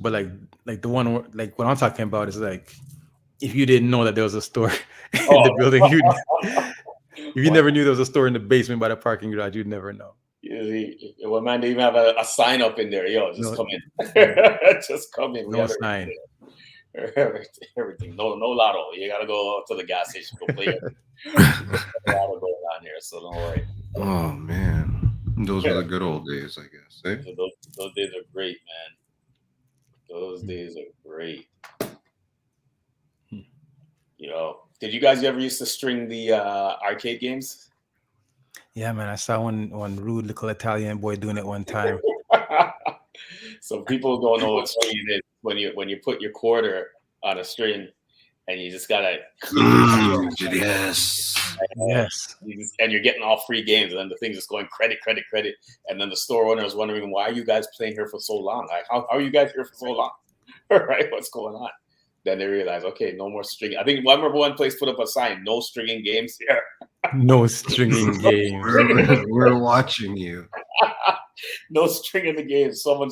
But like the one like what I'm talking about is like if you didn't know that there was a store in the building, if you never knew there was a store in the basement by the parking garage, you'd never know. Well, man, they even have a sign up in there. Yo, just come in. Just come in. No sign. Everything. No lotto. You gotta go to the gas station, go play it. Lotto going on here, so don't worry. Oh man, those were the good old days, I guess. Eh? Those days are great, man. Those days are great. You know, did you guys ever used to string the arcade games? Yeah, man. I saw one rude little Italian boy doing it one time. So people don't know what stringing is when you put your quarter on a string and you just gotta Yes. Yes. and you're getting all free games, and then the thing's just going credit, and then the store owner is wondering, why are you guys playing here for so long? Like, how are you guys here for so long? Right? What's going on? Then they realize, okay, no more stringing. I think I remember one place put up a sign, no stringing games here. No stringing games. We're watching you. No stringing the games. Someone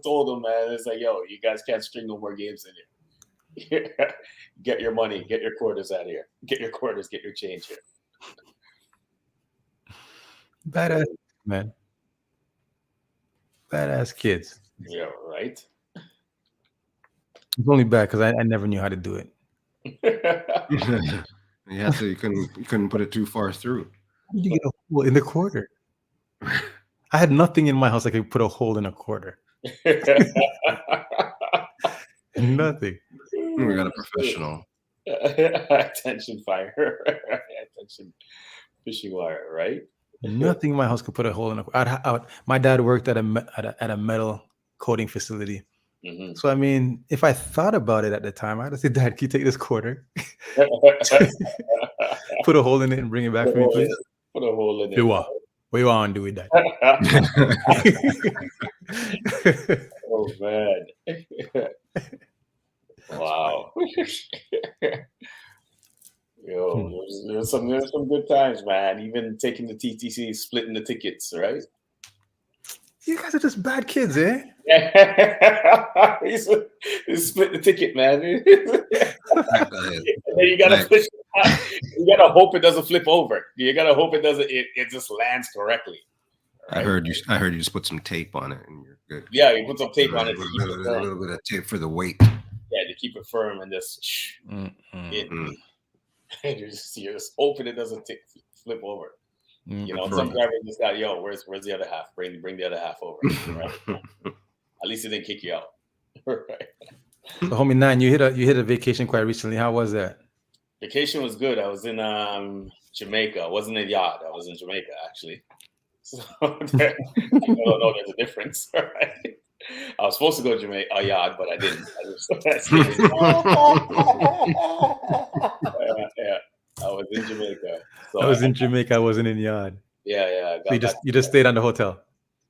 told them, man, it's like, yo, you guys can't string no more games in here. Get your money, get your quarters out of here. Get your quarters, get your change here. Badass, man. Badass kids. Yeah, right. It's only bad because I never knew how to do it. You couldn't put it too far through. How did you get a hole in the quarter? I had nothing in my house I could put a hole in a quarter. Nothing. We got a professional. Attention fire. Attention fishing wire, right? Nothing in my house could put a hole in a. My dad worked at a metal coating facility. Mm-hmm. So I mean, if I thought about it at the time, I'd have said, "Dad, can you take this quarter, put a hole in it, and bring it back for me, please?" Put a hole in it. What you want to do with that? Oh man! Wow. Yo, there's some good times, man. Even taking the TTC, splitting the tickets, right? You guys are just bad kids, eh? He's split the ticket, man. You gotta push. You gotta hope it doesn't flip over. You gotta hope it doesn't. It just lands correctly. Right? I heard you just put some tape on it and you're good. Yeah, you put some tape on it. A little bit of tape for the weight. Yeah, to keep it firm and just. And you're just hoping it doesn't flip over. You know, some driver just got, yo, where's the other half? Bring the other half over. Right? At least it didn't kick you out. Right. So, homie Nine, you hit a vacation quite recently. How was that? Vacation was good. I was in Jamaica. I wasn't in Yacht. I was in Jamaica actually. So I don't know there's a difference. Right? I was supposed to go to Yacht, but I didn't. Yeah. I was in Jamaica. So I was in Jamaica. I wasn't in Yard. Yeah. So you just stayed on the hotel.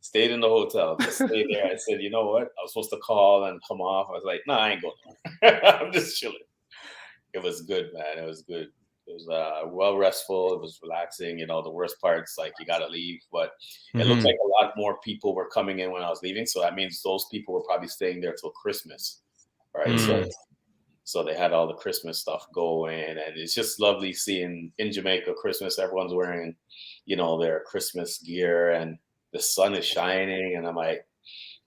Stayed in the hotel. Just stayed there. I said, you know what? I was supposed to call and come off. I was like, nah, I ain't going. I'm just chilling. It was good, man. It was good. It was well restful. It was relaxing. You know, the worst part's like you gotta leave, but it looks like a lot more people were coming in when I was leaving. So that means those people were probably staying there till Christmas, right? So they had all the Christmas stuff going, and it's just lovely seeing in Jamaica Christmas. Everyone's wearing, you know, their Christmas gear, and the sun is shining, and I'm like,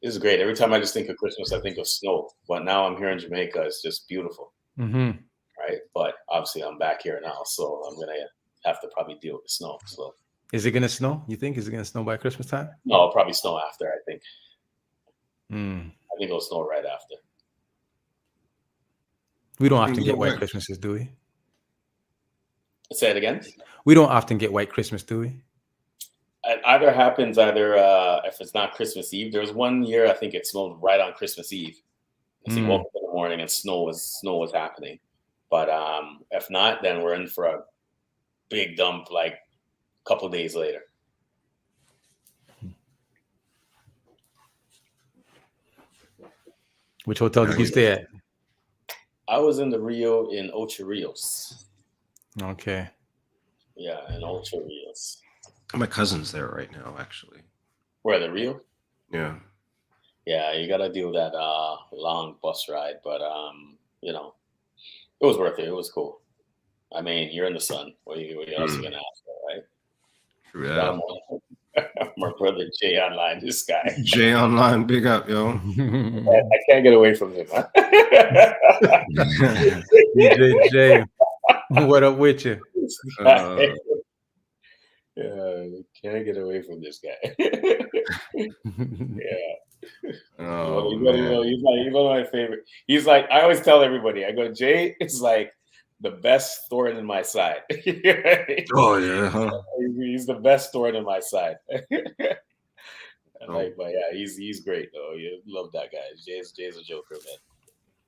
this is great. Every time I just think of Christmas, I think of snow. But now I'm here in Jamaica. It's just beautiful. Right, but obviously I'm back here now, so I'm gonna have to probably deal with the snow. So, is it gonna snow? You think is it gonna snow by Christmas time? No, it'll probably snow after. I think. I think it'll snow right after. We don't often get white Christmases, do we? Say it again. We don't often get white Christmas, do we? It either happens if it's not Christmas Eve. There was one year I think it snowed right on Christmas Eve. So you woke up in the morning and snow was happening. But if not, then we're in for a big dump like a couple days later. Which hotel did you stay at? I was in the Rio in Ocho Rios. Okay. Yeah, in Ocho Rios. My cousin's there right now, actually. Where, the Rio? Yeah. Yeah, you got to do that long bus ride, but you know, it was worth it. It was cool. I mean, you're in the sun. What else you gonna ask for, right? True that. My brother Jay online, this guy. Jay online, big up, yo. I can't get away from him. Huh? DJ J, what up with you? Yeah, can't get away from this guy. Yeah. Oh, he's one of my favorite. He's like, I always tell everybody, I go, Jay is like the best thorn in my side. Oh yeah, huh? He's the best thorn in my side. But yeah, he's great though. You love that guy. Jay's a joker,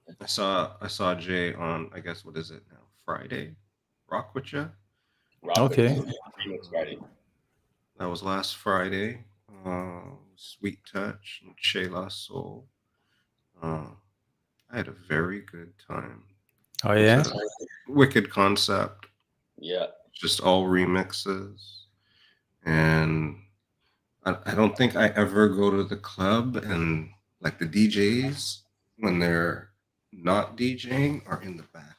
man. I saw Jay on, I guess, what is it now? Friday? Rock with ya? Okay. Friday. That was last Friday. Sweet Touch and Che La Soul. I had a very good time. Oh yeah. Wicked concept. Yeah. Just all remixes. And I don't think I ever go to the club and like the DJs when they're not DJing are in the back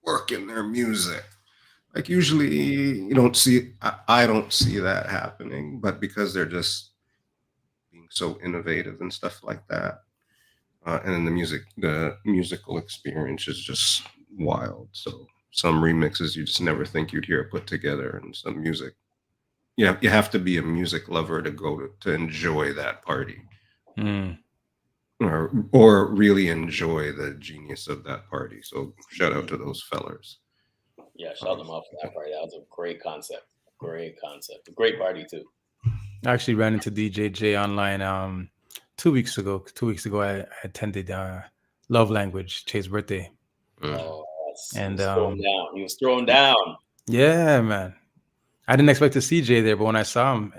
working their music. Like usually you don't see, I don't see that happening, but because they're just being so innovative and stuff like that. And then the musical experience is just wild. So some remixes you just never think you'd hear put together, and some music. Yeah, you have to be a music lover to go to enjoy that party. Or really enjoy the genius of that party. So shout out to those fellers. Yeah, shout them out for that party. That was a great concept. Great concept. A great party too. I actually ran into DJ J online 2 weeks ago. 2 weeks ago, I attended Love Language, Che's birthday. Oh, and he was throwing down. Yeah, man. I didn't expect to see Jay there, but when I saw him,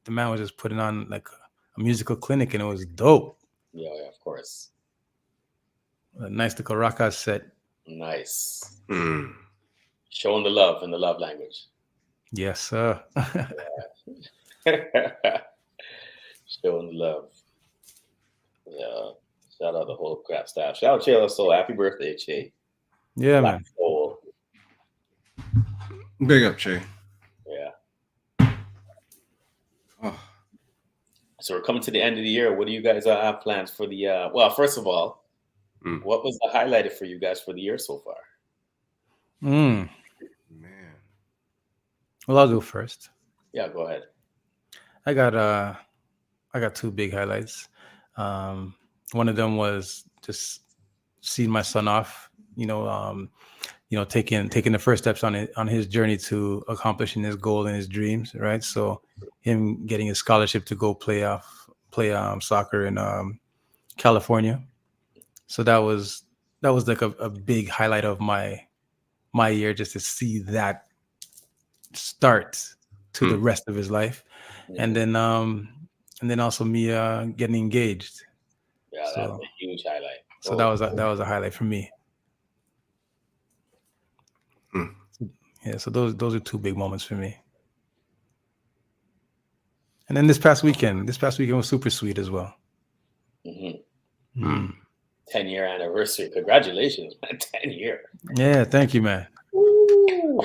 the man was just putting on like a musical clinic, and it was dope. Yeah, of course. A nice little Caracas set. Nice. Showing the love in the love language. Yes, sir. Showing the love. Yeah. Shout out the whole crap staff. Shout out Che La Soul. Happy birthday, Che. Yeah, man. Soul. Big up, Che. Yeah. Oh. So we're coming to the end of the year. What do you guys have plans for the well, first of all, what was the highlighted for you guys for the year so far? Man. Well, I'll go first. Yeah, go ahead. I got two big highlights. One of them was just seeing my son off, taking the first steps on his journey to accomplishing his goal and his dreams, right? So him getting a scholarship to go play soccer in California. So that was like a big highlight of my year, just to see that start to the rest of his life. And then also me getting engaged. Yeah, that's a huge highlight. So that was a highlight for me. Yeah, so those are two big moments for me. And then this past weekend was super sweet as well. 10-year anniversary. Congratulations, man. 10 year. Yeah, thank you, man. Woo.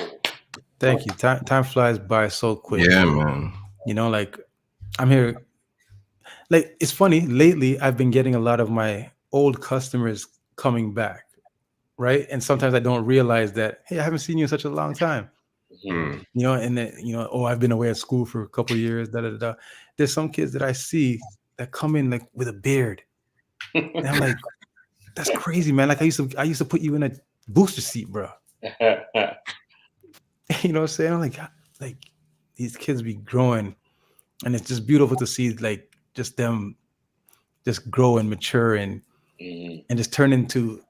Thank you. Time flies by so quick. Yeah, man. Like I'm here. Like, it's funny, lately I've been getting a lot of my old customers coming back, right? And sometimes I don't realize that, hey, I haven't seen you in such a long time. And then, I've been away at school for a couple of years, There's some kids that I see that come in like with a beard. And I'm like, that's crazy, man. Like I used to put you in a booster seat, bro. You know what I'm saying? I'm like these kids be growing, and it's just beautiful to see like just them just grow and mature and and just turn into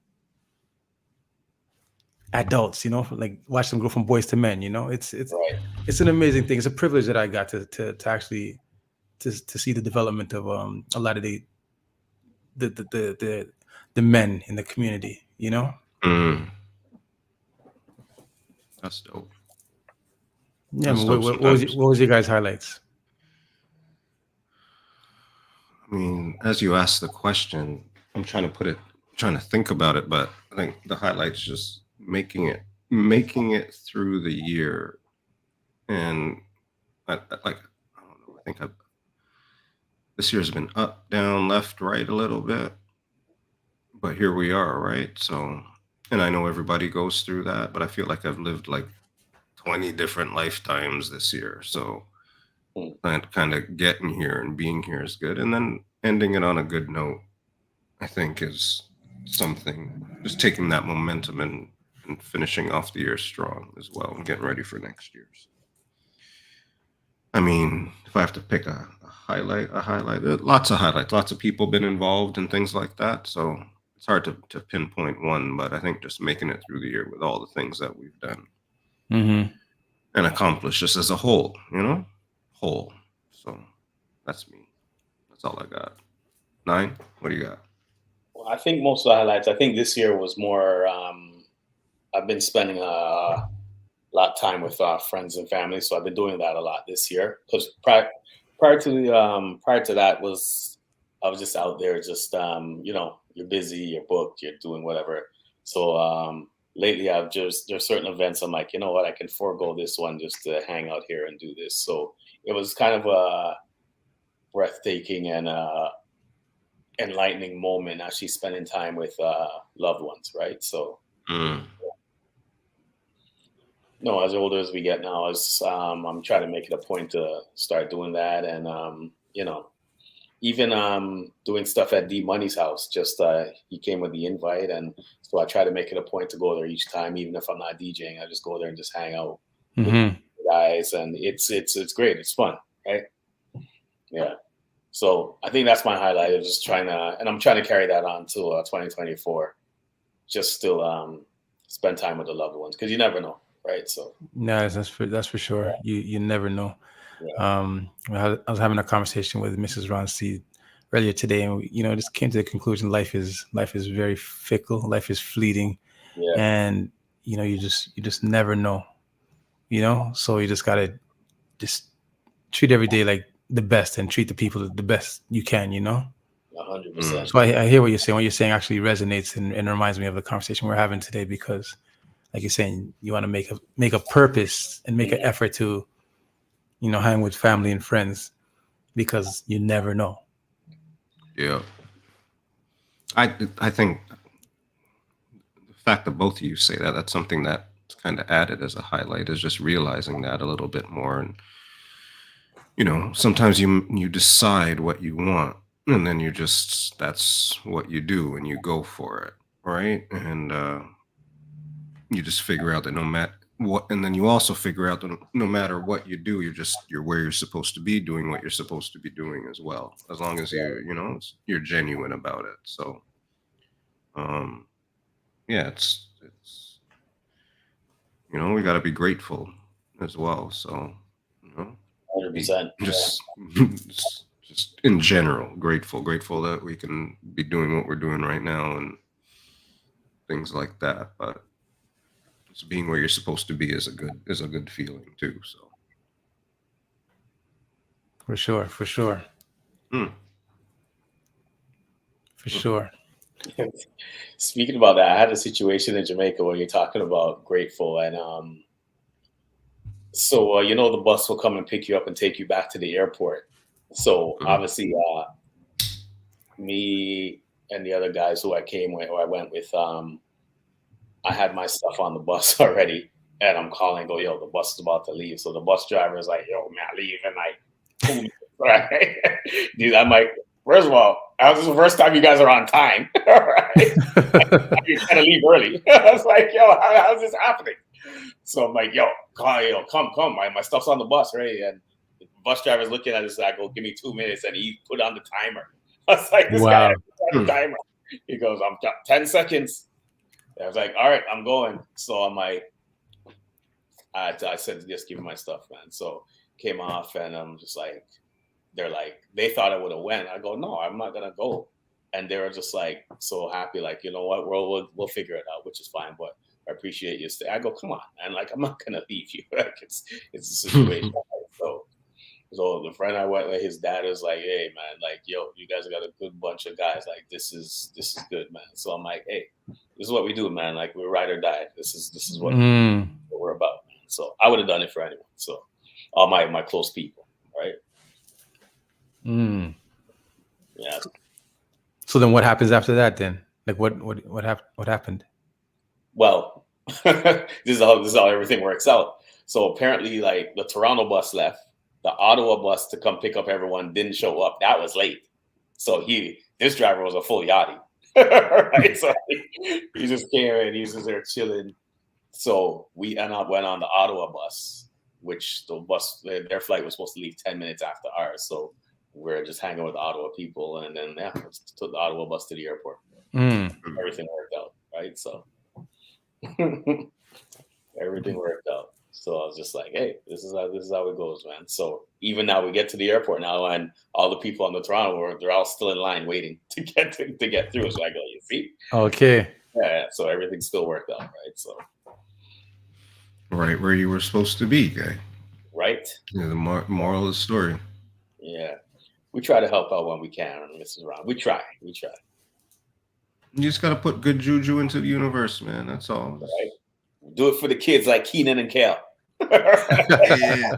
adults, you know, like watch them grow from boys to men, you know. It's Right. it's an amazing thing. It's a privilege that I got to actually to see the development of a lot of the men in the community, you know. Mm. That's dope. Yeah, I That's mean, dope sometimes. what was your guys' highlights? I mean, as you asked the question, I'm trying to think about it, but I think the highlight's just making it through the year. And like, I don't know, I think this year's been up, down, left, right a little bit, but here we are, right? So, and I know everybody goes through that, but I feel like I've lived like 20 different lifetimes this year. So, Mm. kind of getting here and being here is good. And then ending it on a good note, I think, is something, just taking that momentum and finishing off the year strong as well and getting ready for next year's. I mean, if I have to pick a highlight, lots of highlights, lots of people been involved and things like that. So it's hard to pinpoint one, but I think just making it through the year with all the things that we've done and accomplished just as a whole, you know, whole. So that's me. That's all I got. 9, what do you got? Well, I think most of the highlights. I think this year was more. I've been spending a lot of time with friends and family, so I've been doing that a lot this year. Because prior to that was I was just out there, just you know, you're busy, you're booked, you're doing whatever. So lately, there's certain events I'm like, you know what, I can forego this one just to hang out here and do this. So it was kind of a breathtaking and enlightening moment actually spending time with loved ones, right? So no, as older as we get now, I'm trying to make it a point to start doing that, and you know, even doing stuff at D Money's house. Just he came with the invite, and so I try to make it a point to go there each time, even if I'm not DJing. I just go there and just hang out with the guys, and it's great. It's fun, right? Yeah. So I think that's my highlight. Of just trying to, and I'm trying to carry that on to 2024. Just still spend time with the loved ones, because you never know, right? So no, that's for sure. You never know. yeah. I was having a conversation with Mrs. Ron C earlier today, and we, you know, just came to the conclusion life is very fickle, life is fleeting, Yeah. and you know, you just never know, you know. So you just gotta just treat every day like the best and treat the people the best you can, you know. 100%. So I hear what you're saying. What you're saying actually resonates and reminds me of the conversation we're having today, because like you're saying, you want to make a purpose and make an effort to, you know, hang with family and friends, because you never know. Yeah. I think the fact that both of you say that, that's something that's kind of added as a highlight, is just realizing that a little bit more. And, you know, sometimes you decide what you want, and then that's what you do, and you go for it, right? And you just figure out that no matter what, and then you also figure out that no matter what you do, you're where you're supposed to be, doing what you're supposed to be doing as well, as long as you're genuine about it. So yeah, it's you know, we got to be grateful as well. So, you know, 100%. just just in general grateful that we can be doing what we're doing right now and things like that. But just being where you're supposed to be is a good feeling too. So For sure. For sure. Speaking about that, I had a situation in Jamaica where you're talking about grateful, and so you know, the bus will come and pick you up and take you back to the airport. So obviously, me and the other guys who I went with, I had my stuff on the bus already, and I'm calling, go, yo, the bus is about to leave. So the bus driver is like, yo, man, leave in like 2 minutes, right? Dude, I'm like, first of all, this is the first time you guys are on time, right? You're trying to leave early. I was like, yo, how's this happening? So I'm like, yo, come. My stuff's on the bus, right? And the bus driver's looking at us, I go, give me 2 minutes, and he put on the timer. I was like, this guy has put on the timer. He goes, I'm 10 seconds. I was like, all right, I'm going. So I'm like, I said, just give me my stuff, man. So came off and I'm just like, they're like, they thought I would have went. I go, no, I'm not going to go. And they were just like, so happy. Like, you know what, we'll figure it out, which is fine. But I appreciate you stay. I go, come on, man. Like, I'm not going to leave you. Like, it's a situation. So the friend I went with, his dad was like, hey, man, like, yo, you guys got a good bunch of guys. Like, this is good, man. So I'm like, hey, this is what we do, man. Like, we're ride or die. This is what we're about. So I would have done it for anyone. So all my close people, right? Yeah. So then what happens after that then? Like what happened? Well, this is how everything works out. So apparently, like, the Toronto bus left. The Ottawa bus to come pick up everyone didn't show up. That was late. So this driver was a full yachty. Right? So he just came and he's just there chilling. So we went on the Ottawa bus, which their flight was supposed to leave 10 minutes after ours. So we're just hanging with the Ottawa people, and then took the Ottawa bus to the airport. Everything worked out, right? So everything worked out. So I was just like, hey, this is how it goes, man. So even now we get to the airport now, and all the people on the Toronto they're all still in line waiting to get through. So I go, you see? Okay. Yeah. So everything still worked out, right? So right where you were supposed to be, guy. Right. Yeah, the moral of the story. Yeah. We try to help out when we can, Mrs. Ron. We try. You just gotta put good juju into the universe, man. That's all. Right. Do it for the kids like Keenan and Kel. Yeah.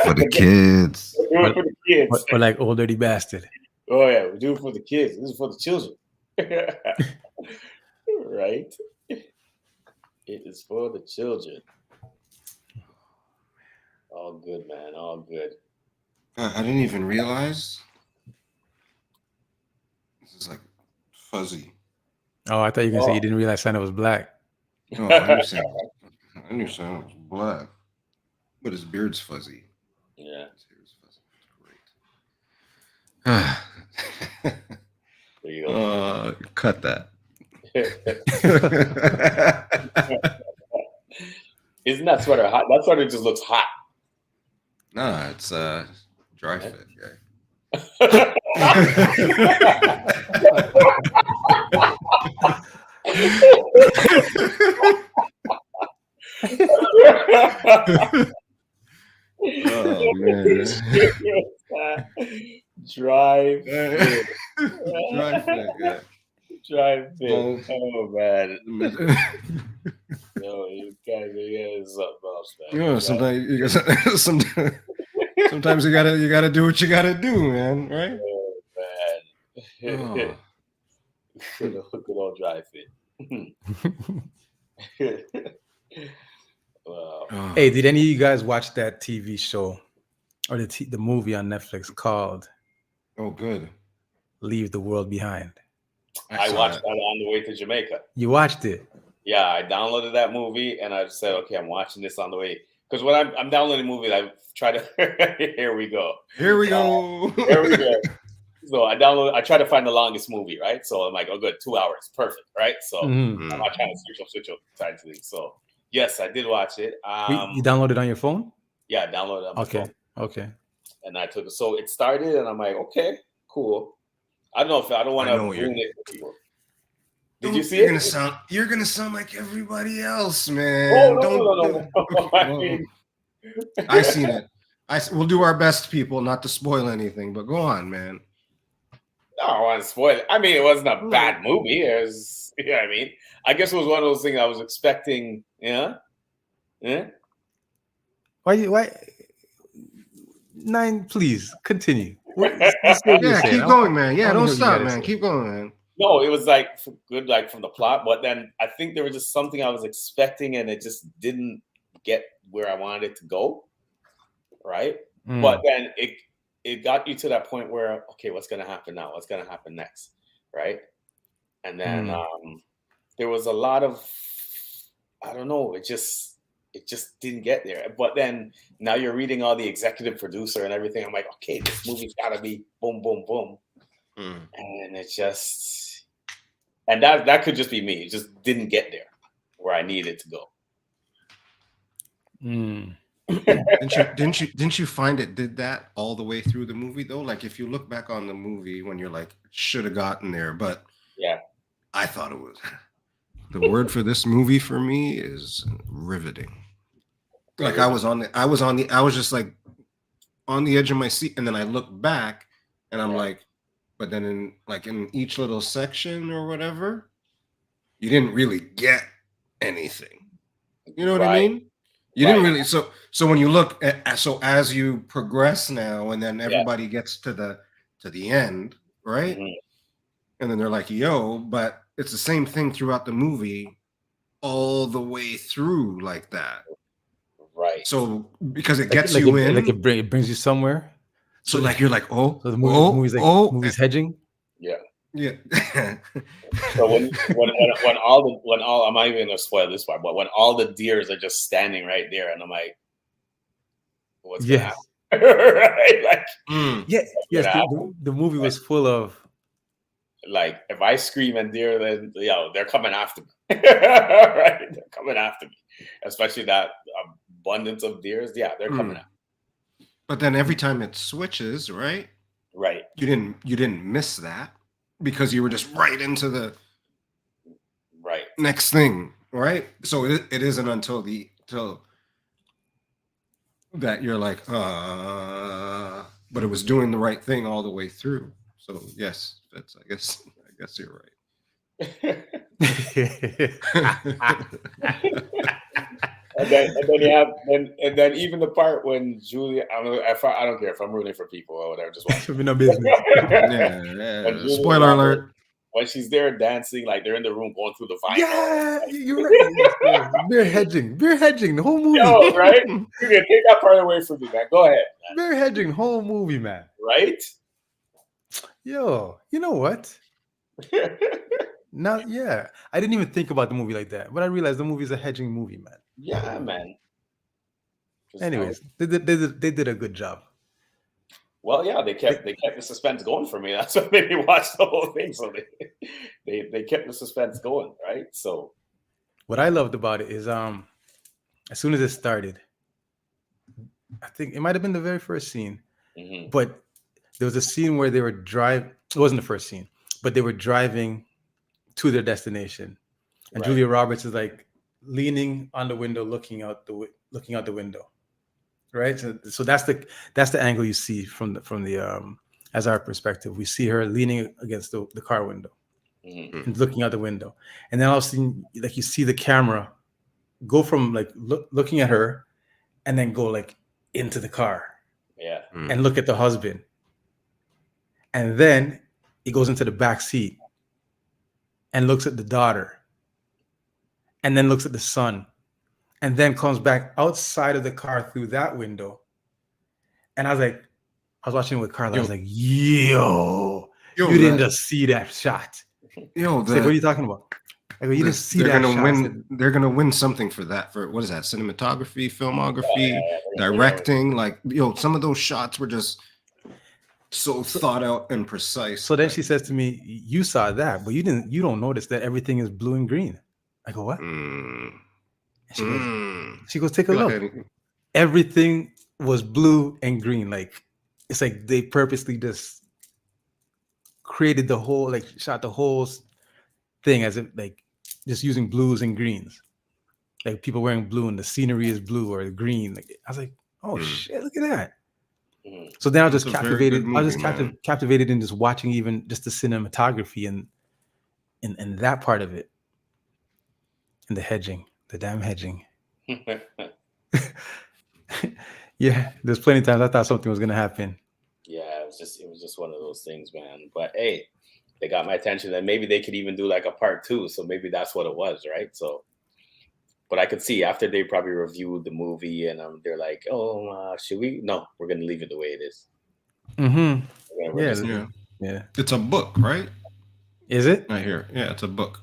For the kids. Do it for the kids. Or like old dirty bastard. Oh yeah, we do it for the kids. This is for the children. Right? It is for the children. All good, man. All good. I didn't even realize. This is like fuzzy. Oh, I thought you were gonna say you didn't realize Santa was black. No, I knew Santa was black. But his beard's fuzzy. Yeah. His hair's fuzzy. Great. There you go. Cut that. Isn't that sweater hot? That sweater just looks hot. Nah, it's dry fit, guy. Oh man. Dry fit. Dry fit, yeah. Dry fit. Oh man. Yo, you guys are something else, man. You know, sometimes you gotta do what you gotta do, man. Right? Oh man. Good old dry fit. Wow. Hey, did any of you guys watch that TV show or the movie on Netflix called Good. Leave the World Behind? I watched that on the way to Jamaica. You watched it? Yeah, I downloaded that movie and I said, okay, I'm watching this on the way. Because when I'm downloading movies, I try to here we go. Here we go. Here we go. So I try to find the longest movie, right? So I'm like, oh good, 2 hours. Perfect, right? So I'm not trying to switch up time to these. So yes, I did watch it. You downloaded it on your phone? Yeah, I downloaded it on my phone. Okay. And I took it. So it started and I'm like, okay, cool. I don't want to ruin it for people. Did you see it? You're gonna sound like everybody else, man. No. I seen it. We'll do our best, people, not to spoil anything. But go on, man. No, I don't want to spoil it. I mean, it wasn't a bad movie. It was, you know what I mean? I guess it was one of those things I was expecting. Yeah. Why? Nine, please continue. Yeah, keep going, man. Yeah, don't stop, man. Keep going, man. No, it was like good, like from the plot, but then I think there was just something I was expecting, and it just didn't get where I wanted it to go. Right, but then it got you to that point where, okay, what's going to happen now? What's going to happen next? Right, and then there was a lot of, I don't know, it just didn't get there. But then now you're reading all the executive producer and everything. I'm like, okay, this movie's got to be boom, boom, boom. and it just, and that could just be me. It just didn't get there where I needed to go. Didn't you find it did that all the way through the movie though? Like if you look back on the movie when you're like should have gotten there, but Yeah. I thought it was the word for this movie for me is riveting. Like I was just like on the edge of my seat, and then I look back and I'm like, but then in each little section or whatever, you didn't really get anything. You know what I mean? You didn't really. So when you look at, so as you progress now, and then everybody gets to the end, right? And then they're like, yo, but it's the same thing throughout the movie, all the way through like that. Right. So because it gets you in, like it brings you somewhere. So like you're like, oh, so the movie's hedging. Yeah. Yeah. So when all I'm not even gonna spoil this part, but when all the deers are just standing right there, and I'm like, what's gonna happen? Right? Like, yes. The movie was full of like, if I scream and deer, then they're coming after me. Right? They're coming after me, especially that abundance of deers. Yeah, they're coming after me. But then every time it switches, right? Right. You didn't miss that because you were just right into the next thing, right? So it isn't until that you're like, but it was doing the right thing all the way through. So yes, that's I guess you're right. and then you have and then even the part when Julia, I don't care if I'm rooting for people or whatever, just watch. No business. Yeah. Spoiler alert. When she's there dancing, like they're in the room going through the vinyl. Yeah, you're right. Beer hedging, the whole movie. Yo, right? You can take that part away from me, man. Go ahead, man. Beer hedging, whole movie, man. Right? Yo, you know what? Now, I didn't even think about the movie like that, but I realized the movie is a hedging movie, man. Yeah, man. Anyways, they did a good job. Well, yeah, they kept the suspense going for me. That's what made me watch the whole thing. So they kept the suspense going, right? So what I loved about it is as soon as it started, I think it might have been the very first scene, but there was a scene where they were driving. It wasn't the first scene, but they were driving to their destination, and Julia Roberts is like leaning on the window, looking out the window. Right, so that's the angle you see from the as our perspective. We see her leaning against the car window and looking out the window, and then all of a sudden, like you see the camera go from like looking at her, and then go like into the car, and look at the husband, and then it goes into the back seat and looks at the daughter, and then looks at the son. And then comes back outside of the car through that window. And I was watching it with Carla. I was like, yo you didn't just see that shot. Yo, like, what are you talking about? Like, you didn't see that shot. They're going to win something for that. For what is that? Cinematography, filmography, directing. Like, some of those shots were just so thought out and precise. So then she says to me, you saw that, but you don't notice that everything is blue and green. I go, what? She goes, take a look. Everything was blue and green. Like, it's like they purposely just created the whole, like, shot the whole thing as if, like, just using blues and greens. Like, people wearing blue and the scenery is blue or green. Like, I was like, oh, shit, look at that. So then I was just captivated. I was just captivated in just watching even just the cinematography and that part of it. And the hedging. The damn hedging. Yeah, there's plenty of times I thought something was gonna happen. Yeah, it was just one of those things, man. But hey, they got my attention, and maybe they could even do like a part 2. So maybe that's what it was, right? So, but I could see after they probably reviewed the movie, and they're like, "Oh, should we? No, we're gonna leave it the way it is." Yeah. It's a book, right? Is it? Right here. Yeah, it's a book.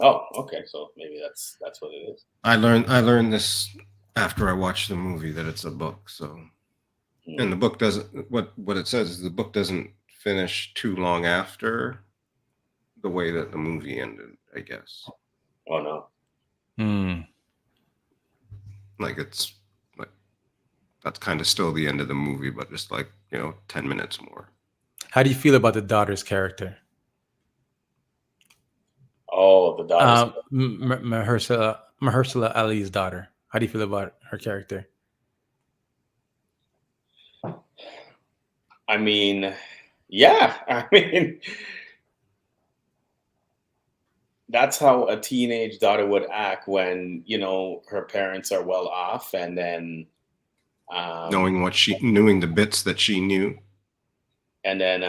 Oh, okay. So maybe that's what it is. I learned this after I watched the movie that it's a book. So, and the book doesn't. What it says is the book doesn't finish too long after the way that the movie ended, I guess. Oh no. Like it's like that's kind of still the end of the movie, but just like 10 minutes more. How do you feel about the daughter's character? Oh, the daughter's Mahershala Ali's daughter. How do you feel about her character? I mean, yeah. I mean, that's how a teenage daughter would act when her parents are well off, and then knowing the bits that she knew, and then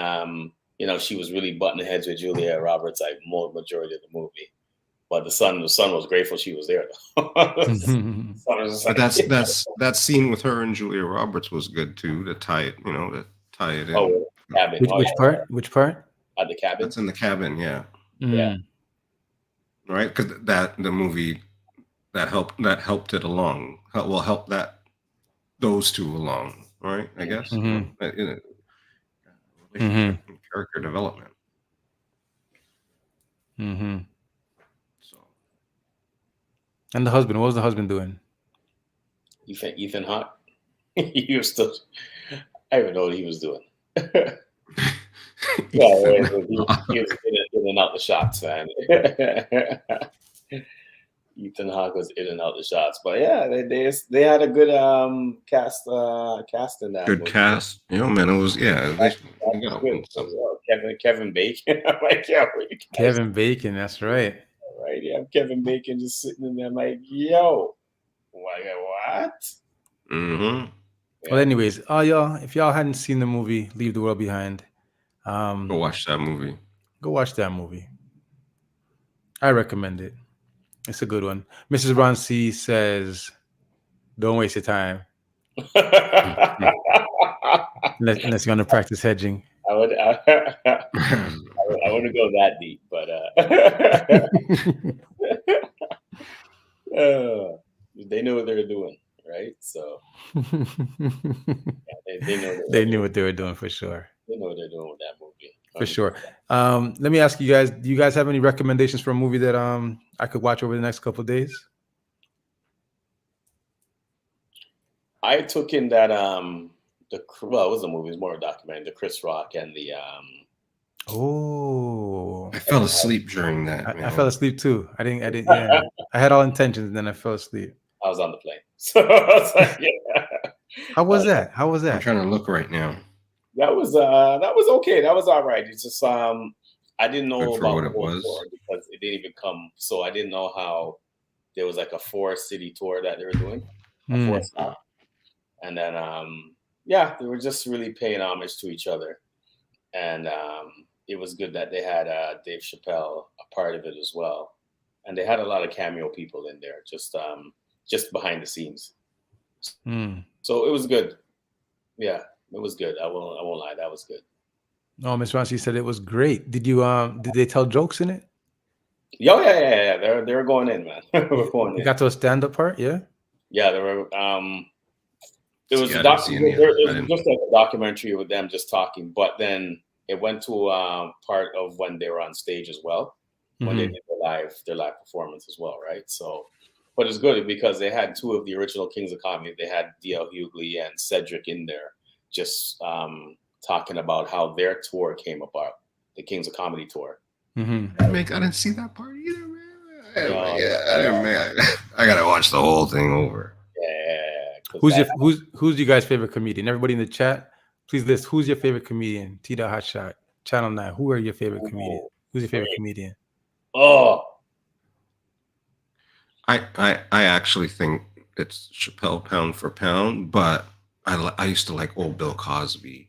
she was really butting heads with Julia Roberts like majority of the movie. But the son was grateful she was there. But that scene with her and Julia Roberts was good too, to tie it in. Oh, cabin. Which part? Which part? At the cabin. That's in the cabin, yeah. Yeah. Right, because the movie that helped it along. Will help those two along, right? I guess. Character development. So. And the husband, what was the husband doing? Ethan Hawke. He was still. I don't even know what he was doing. He was in and out the shots, man. Ethan Hawke was in and out the shots, but yeah, they had a good cast in that. Good movie. cast, man. It was Kevin Bacon. I'm like, yeah, Kevin Bacon. That's right. Right, yeah, Kevin Bacon just sitting in there like, yo, what? Mm-hmm. Well, anyways, y'all, if y'all hadn't seen the movie Leave the World Behind, go watch that movie. Go watch that movie. I recommend it. It's a good one. Mrs. Ron C says, "Don't waste your time." Unless you're going to practice hedging. I wouldn't go that deep, but they knew what they were doing, right? So they knew what they were doing for sure. They know what they're doing with that movie. For sure. Let me ask you guys, do you guys have any recommendations for a movie that I could watch over the next couple of days? I took in that it was a movie, it was more a documentary, the Chris Rock and the I fell asleep during that. I fell asleep too. I didn't yeah. I had all intentions and then I fell asleep. I was on the plane. So I was like, yeah. How was that? I'm trying to look right now. That was okay. That was all right. It's just I didn't know about what it was because it didn't even come. So I didn't know how there was like a 4-city tour that they were doing, a 4-stop, and then they were just really paying homage to each other, and it was good that they had Dave Chappelle a part of it as well, and they had a lot of cameo people in there, just behind the scenes. So it was good. Yeah. It was good. I won't lie. That was good. Oh, Miss Ronci said it was great. Did they tell jokes in it? Yeah. They were going in, man. You got to a stand-up part, yeah? Yeah, there were. It was just like a documentary with them just talking, but then it went to part of when they were on stage as well, when they did their live performance as well, right? So, but it's good because they had two of the original Kings of Comedy. They had D.L. Hughley and Cedric in there, just talking about how their tour came about, the Kings of Comedy tour. I didn't see that part either, man. I gotta watch the whole thing over. Yeah. Who's you guys' favorite comedian? Everybody in the chat, please list who's your favorite comedian. Tita Hotshot, Channel 9. Who are your favorite comedian? Who's your favorite comedian? Oh, I actually think it's Chappelle pound for pound, but I used to like old Bill Cosby.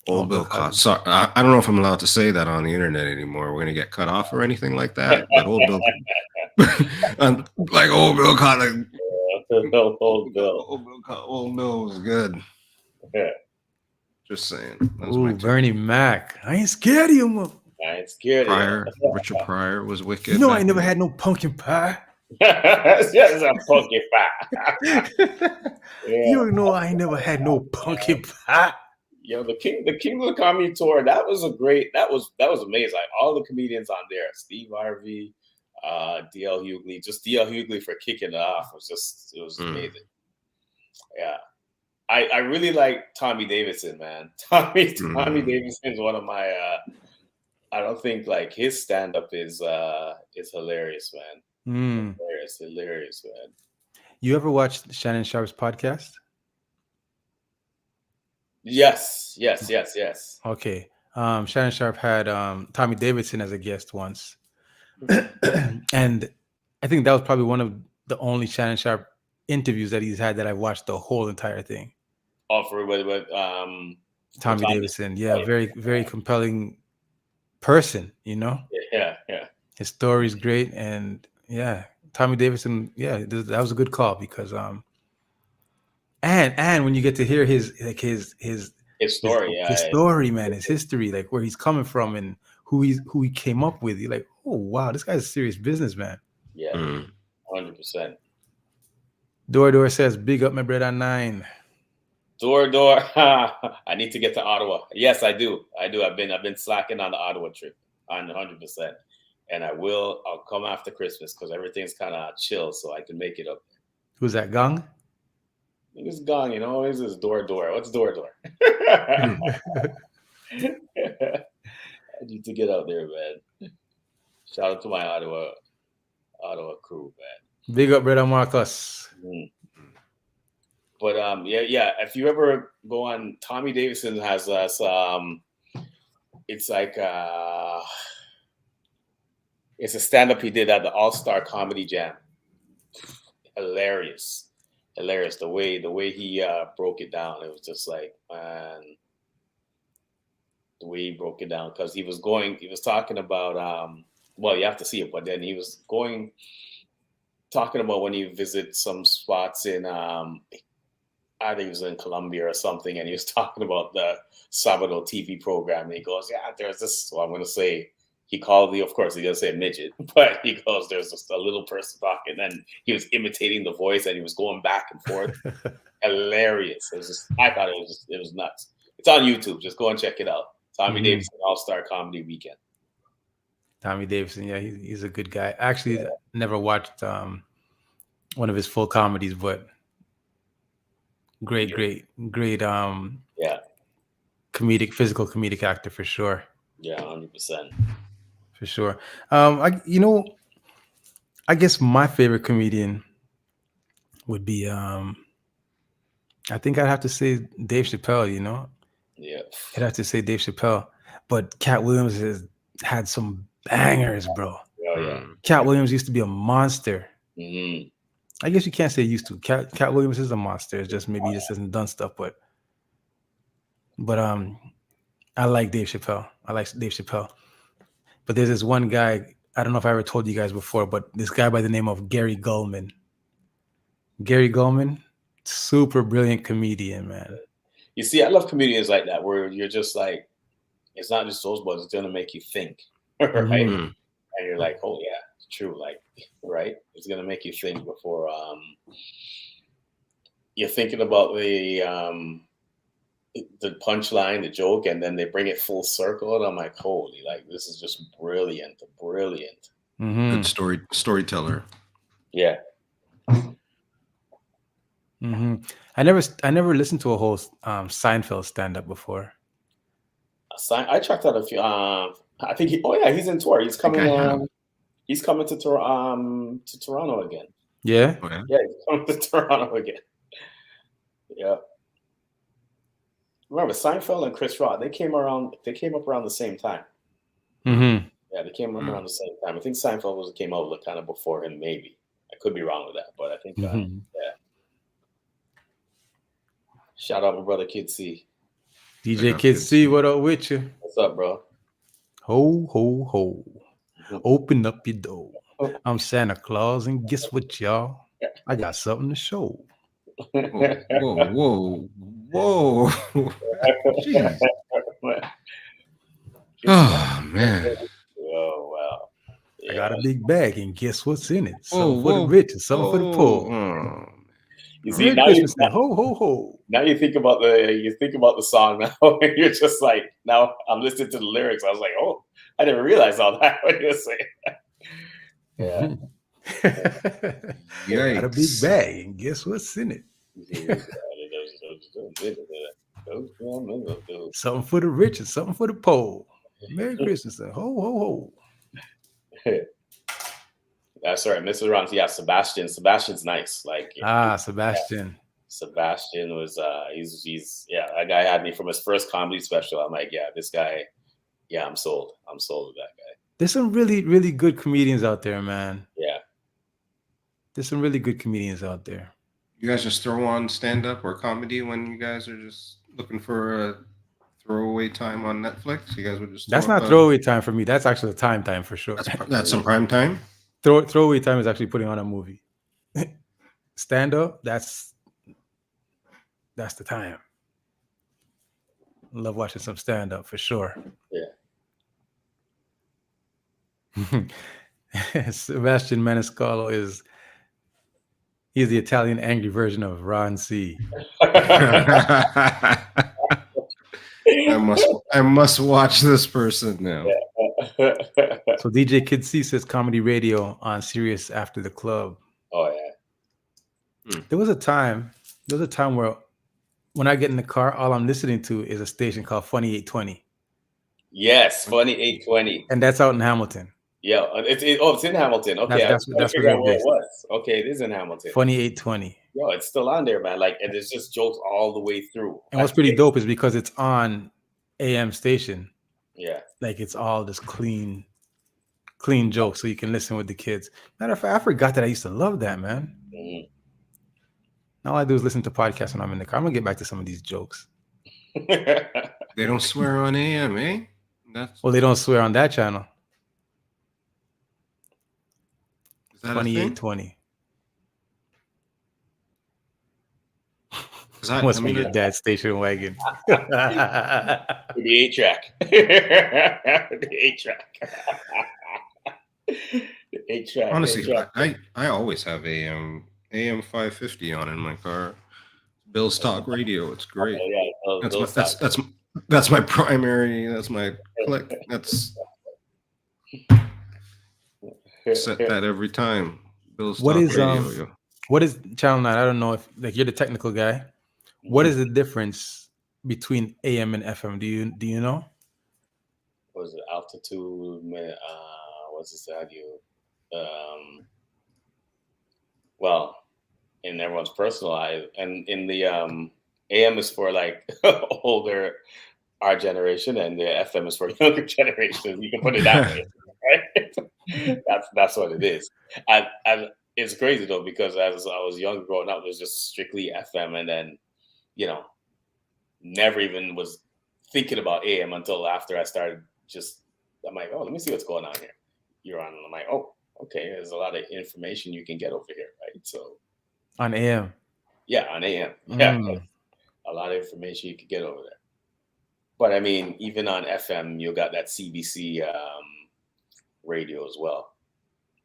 Bill Cosby. Sorry, I don't know if I'm allowed to say that on the internet anymore. We're gonna get cut off or anything like that. But old Bill, like old Bill Cosby. Old Bill was good. Yeah. Just saying. Ooh, Bernie Mac. I ain't scared of you. I ain't scared of you. Richard Pryor was wicked. You know I ain't never had no pumpkin pie. Yes, a pumpkin pie. You know I ain't never had no pumpkin pie. the King of the Comedy Tour. That was amazing. Like all the comedians on there, Steve Harvey, DL Hughley, just DL Hughley for kicking it off it was amazing. Yeah. I really like Tommy Davidson, man. Tommy Davidson is one of my I don't think like his stand-up is hilarious, man. Hilarious, man. You ever watched Shannon Sharp's podcast? Yes. Okay. Shannon Sharp had Tommy Davidson as a guest once. And I think that was probably one of the only Shannon Sharp interviews that he's had that I've watched the whole entire thing. Oh, with Tommy Davidson. Yeah, very, very compelling person, you know? Yeah. His story's great. And yeah, Tommy Davidson, yeah, that was a good call because and when you get to hear his story, his story, man, his history, like where he's coming from and who he came up with, you're like, oh wow, this guy's a serious businessman. Yeah, 100%. Door says, big up my brother 9. Door. I need to get to Ottawa. Yes, I do. I've been slacking on the Ottawa trip on 100%. And I'll come after Christmas because everything's kind of chill, so I can make it up. Who's that, Gong? I think it's Gong, you know. This is Door. What's Door? I need to get out there, man. Shout out to my Ottawa crew, man. Big up, brother Marcus. But yeah. If you ever go on, Tommy Davidson has us. It's like it's a stand-up he did at the All-Star Comedy Jam. Hilarious. The way he broke it down, it was just like, man, the way he broke it down, because he was talking about well, you have to see it, but then he was talking about when he visits some spots in I think he was in Colombia or something, and he was talking about the Sabado TV program, and he goes, yeah, there's this, so I'm going to say, he called of course, he doesn't say midget, but he goes, there's just a little person talking, and he was imitating the voice, and he was going back and forth. Hilarious. I thought it was nuts. It's on YouTube. Just go and check it out. Tommy Davidson All-Star Comedy Weekend. Tommy Davidson, yeah, he's a good guy. Actually, never watched one of his full comedies, but great physical comedic actor for sure. Yeah, 100%. For sure. I guess my favorite comedian would be I think I'd have to say Dave Chappelle, you know? Yeah. I'd have to say Dave Chappelle. But Cat Williams has had some bangers, bro. Oh, yeah. Cat Williams used to be a monster. Mm-hmm. I guess you can't say used to. Cat Williams is a monster. It's just maybe he just hasn't done stuff, but I like Dave Chappelle. But there's this one guy, I don't know if I ever told you guys before, but this guy by the name of Gary Gulman. Gary Gulman, super brilliant comedian, man. You see, I love comedians like that, where you're just like, it's not just those words, it's going to make you think, right? And you're like, oh yeah, it's true. Like, right? It's going to make you think before you're thinking about the punchline, the joke, and then they bring it full circle, and I'm like, holy, like this is just brilliant. Good storyteller. Yeah. I never listened to a whole Seinfeld stand-up before. I checked out a few. I think he's in tour. He's coming. He's coming to Toronto again. Yeah. Okay. Yeah, he's coming to Toronto again. Yeah. Remember Seinfeld and Chris Rock? They came up around the same time. Mm-hmm. Yeah, they came up around the same time. I think Seinfeld came out kind of before him. Maybe I could be wrong with that, but I think yeah. Shout out my brother Kid C. DJ Kid C, what up with you? What's up, bro? Ho, ho, ho. Open up your door. I'm Santa Claus, and guess what, y'all? I got something to show. Whoa. Jeez. Oh, man. Oh, wow. Yeah. I got a big bag, and guess what's in it? Something for the rich and something for the poor. You see, Merry now Christmas, then. Ho ho ho. now you think about the song now, and you're just like, now I'm listening to the lyrics. I was like, oh, I didn't realize all that when you were saying. Yeah. Got a big Yikes. bag, and guess what's in it? Something for the rich and something for the poor. Merry Christmas, then. Ho ho ho. That's right, Mrs. Rams. Yeah, Sebastian. Sebastian's nice. Like, Sebastian. Sebastian was he's that guy had me from his first comedy special. I'm like, yeah, this guy, yeah, I'm sold. I'm sold with that guy. There's some really, really good comedians out there, man. Yeah. There's some really good comedians out there. You guys just throw on stand-up or comedy when you guys are just looking for a throwaway time on Netflix? You guys would just That's not throwaway time for me. That's actually time for sure. That's some prime time. Throwaway time is actually putting on a movie. Stand-up, that's the time. Love watching some stand-up for sure. Yeah. Sebastian Maniscalco he's the Italian angry version of Ron C. I must watch this person now. So DJ Kid C says comedy radio on Sirius after the club. Oh yeah. There was a time where when I get in the car, all I'm listening to is a station called Funny 820. Yes, Funny 820. And that's out in Hamilton. Yeah, it's in Hamilton. Okay, That's where it was. Okay, it is in Hamilton. Funny 820. Yo, it's still on there, man. Like, and there's just jokes all the way through. And what's pretty dope is because it's on AM station. Yeah. Like it's all this clean jokes, so you can listen with the kids. Matter of fact, I forgot that I used to love that, man. Mm-hmm. All I do is listen to podcasts when I'm in the car. I'm gonna get back to some of these jokes. They don't swear on AM, eh? Well, they don't swear on that channel. Is that 2820. I Must mean, be your dad's station wagon. The 8-track. The 8-track. The 8-track. Honestly, I always have AM 550 on in my car. Bill's Talk Radio. It's great. Oh, yeah. That's my primary. That's my click. That's set that every time. Bill's Talk Radio. What is Channel 9? I don't know if like you're the technical guy. What is the difference between AM and FM? Do you know? What was it? Altitude. What's this audio? Well, in everyone's personal life, and in the AM is for like older, our generation, and the FM is for younger generation. You can put it that way, right? That's what it is. And it's crazy though, because as I was younger growing up, it was just strictly FM, and then never even was thinking about AM until after I started. I'm like, oh, let me see what's going on here. You're on, and I'm like, oh, okay. There's a lot of information you can get over here, right? So on AM. Yeah, on AM. Yeah, a lot of information you can get over there. But I mean, even on FM, you got that CBC radio as well,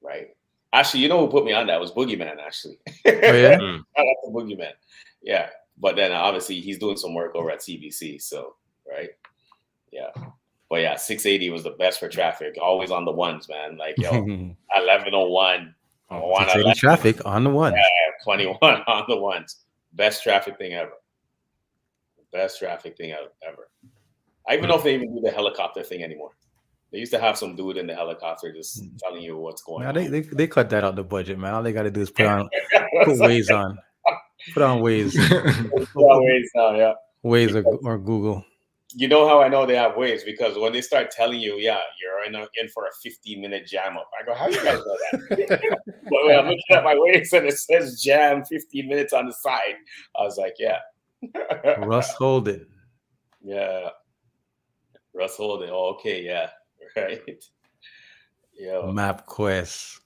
right? Actually, you know who put me on that was Boogeyman. Actually, oh yeah, that's the Boogeyman. Yeah, but then obviously he's doing some work over at CBC. So right, yeah. But yeah, 680 was the best for traffic. Always on the ones, man. Like 1101. Traffic on the ones. Yeah, 21 on the ones. Best traffic thing ever. Best traffic thing ever. I even know if they even do the helicopter thing anymore. They used to have some dude in the helicopter just telling you what's going on. They cut that out the budget, man. All they got to do is put Waze on. Put on Waze. Waze now, yeah. Waze or Google. You know how I know they have Waze? Because when they start telling you, yeah, you're in for a 15-minute jam up. I go, how do you guys know that? But when I'm looking at my Waze and it says jam 15 minutes on the side, I was like, yeah. Russ Holden. Yeah. Russ Holden. Oh, okay, yeah. Right. Yeah. MapQuest.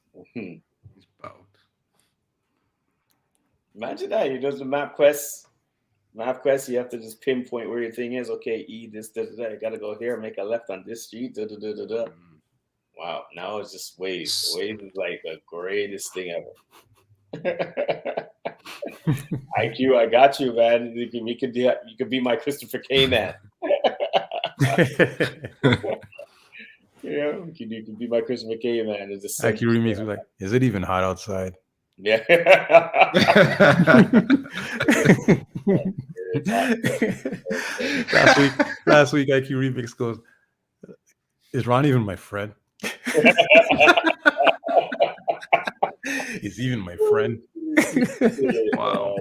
Imagine that. You do the MapQuest. MapQuest, you have to just pinpoint where your thing is. Okay, this, I gotta go here, make a left on this street. Wow, now it's just Waze. Waze is like the greatest thing ever. IQ, I got you, man. You could be my Christopher K man. Yeah, you can be my Christopher K man. It's just IQ remix was like, is it even hot outside? yeah. last week IQ remix goes, is Ron even my friend? Is even my friend? Wow.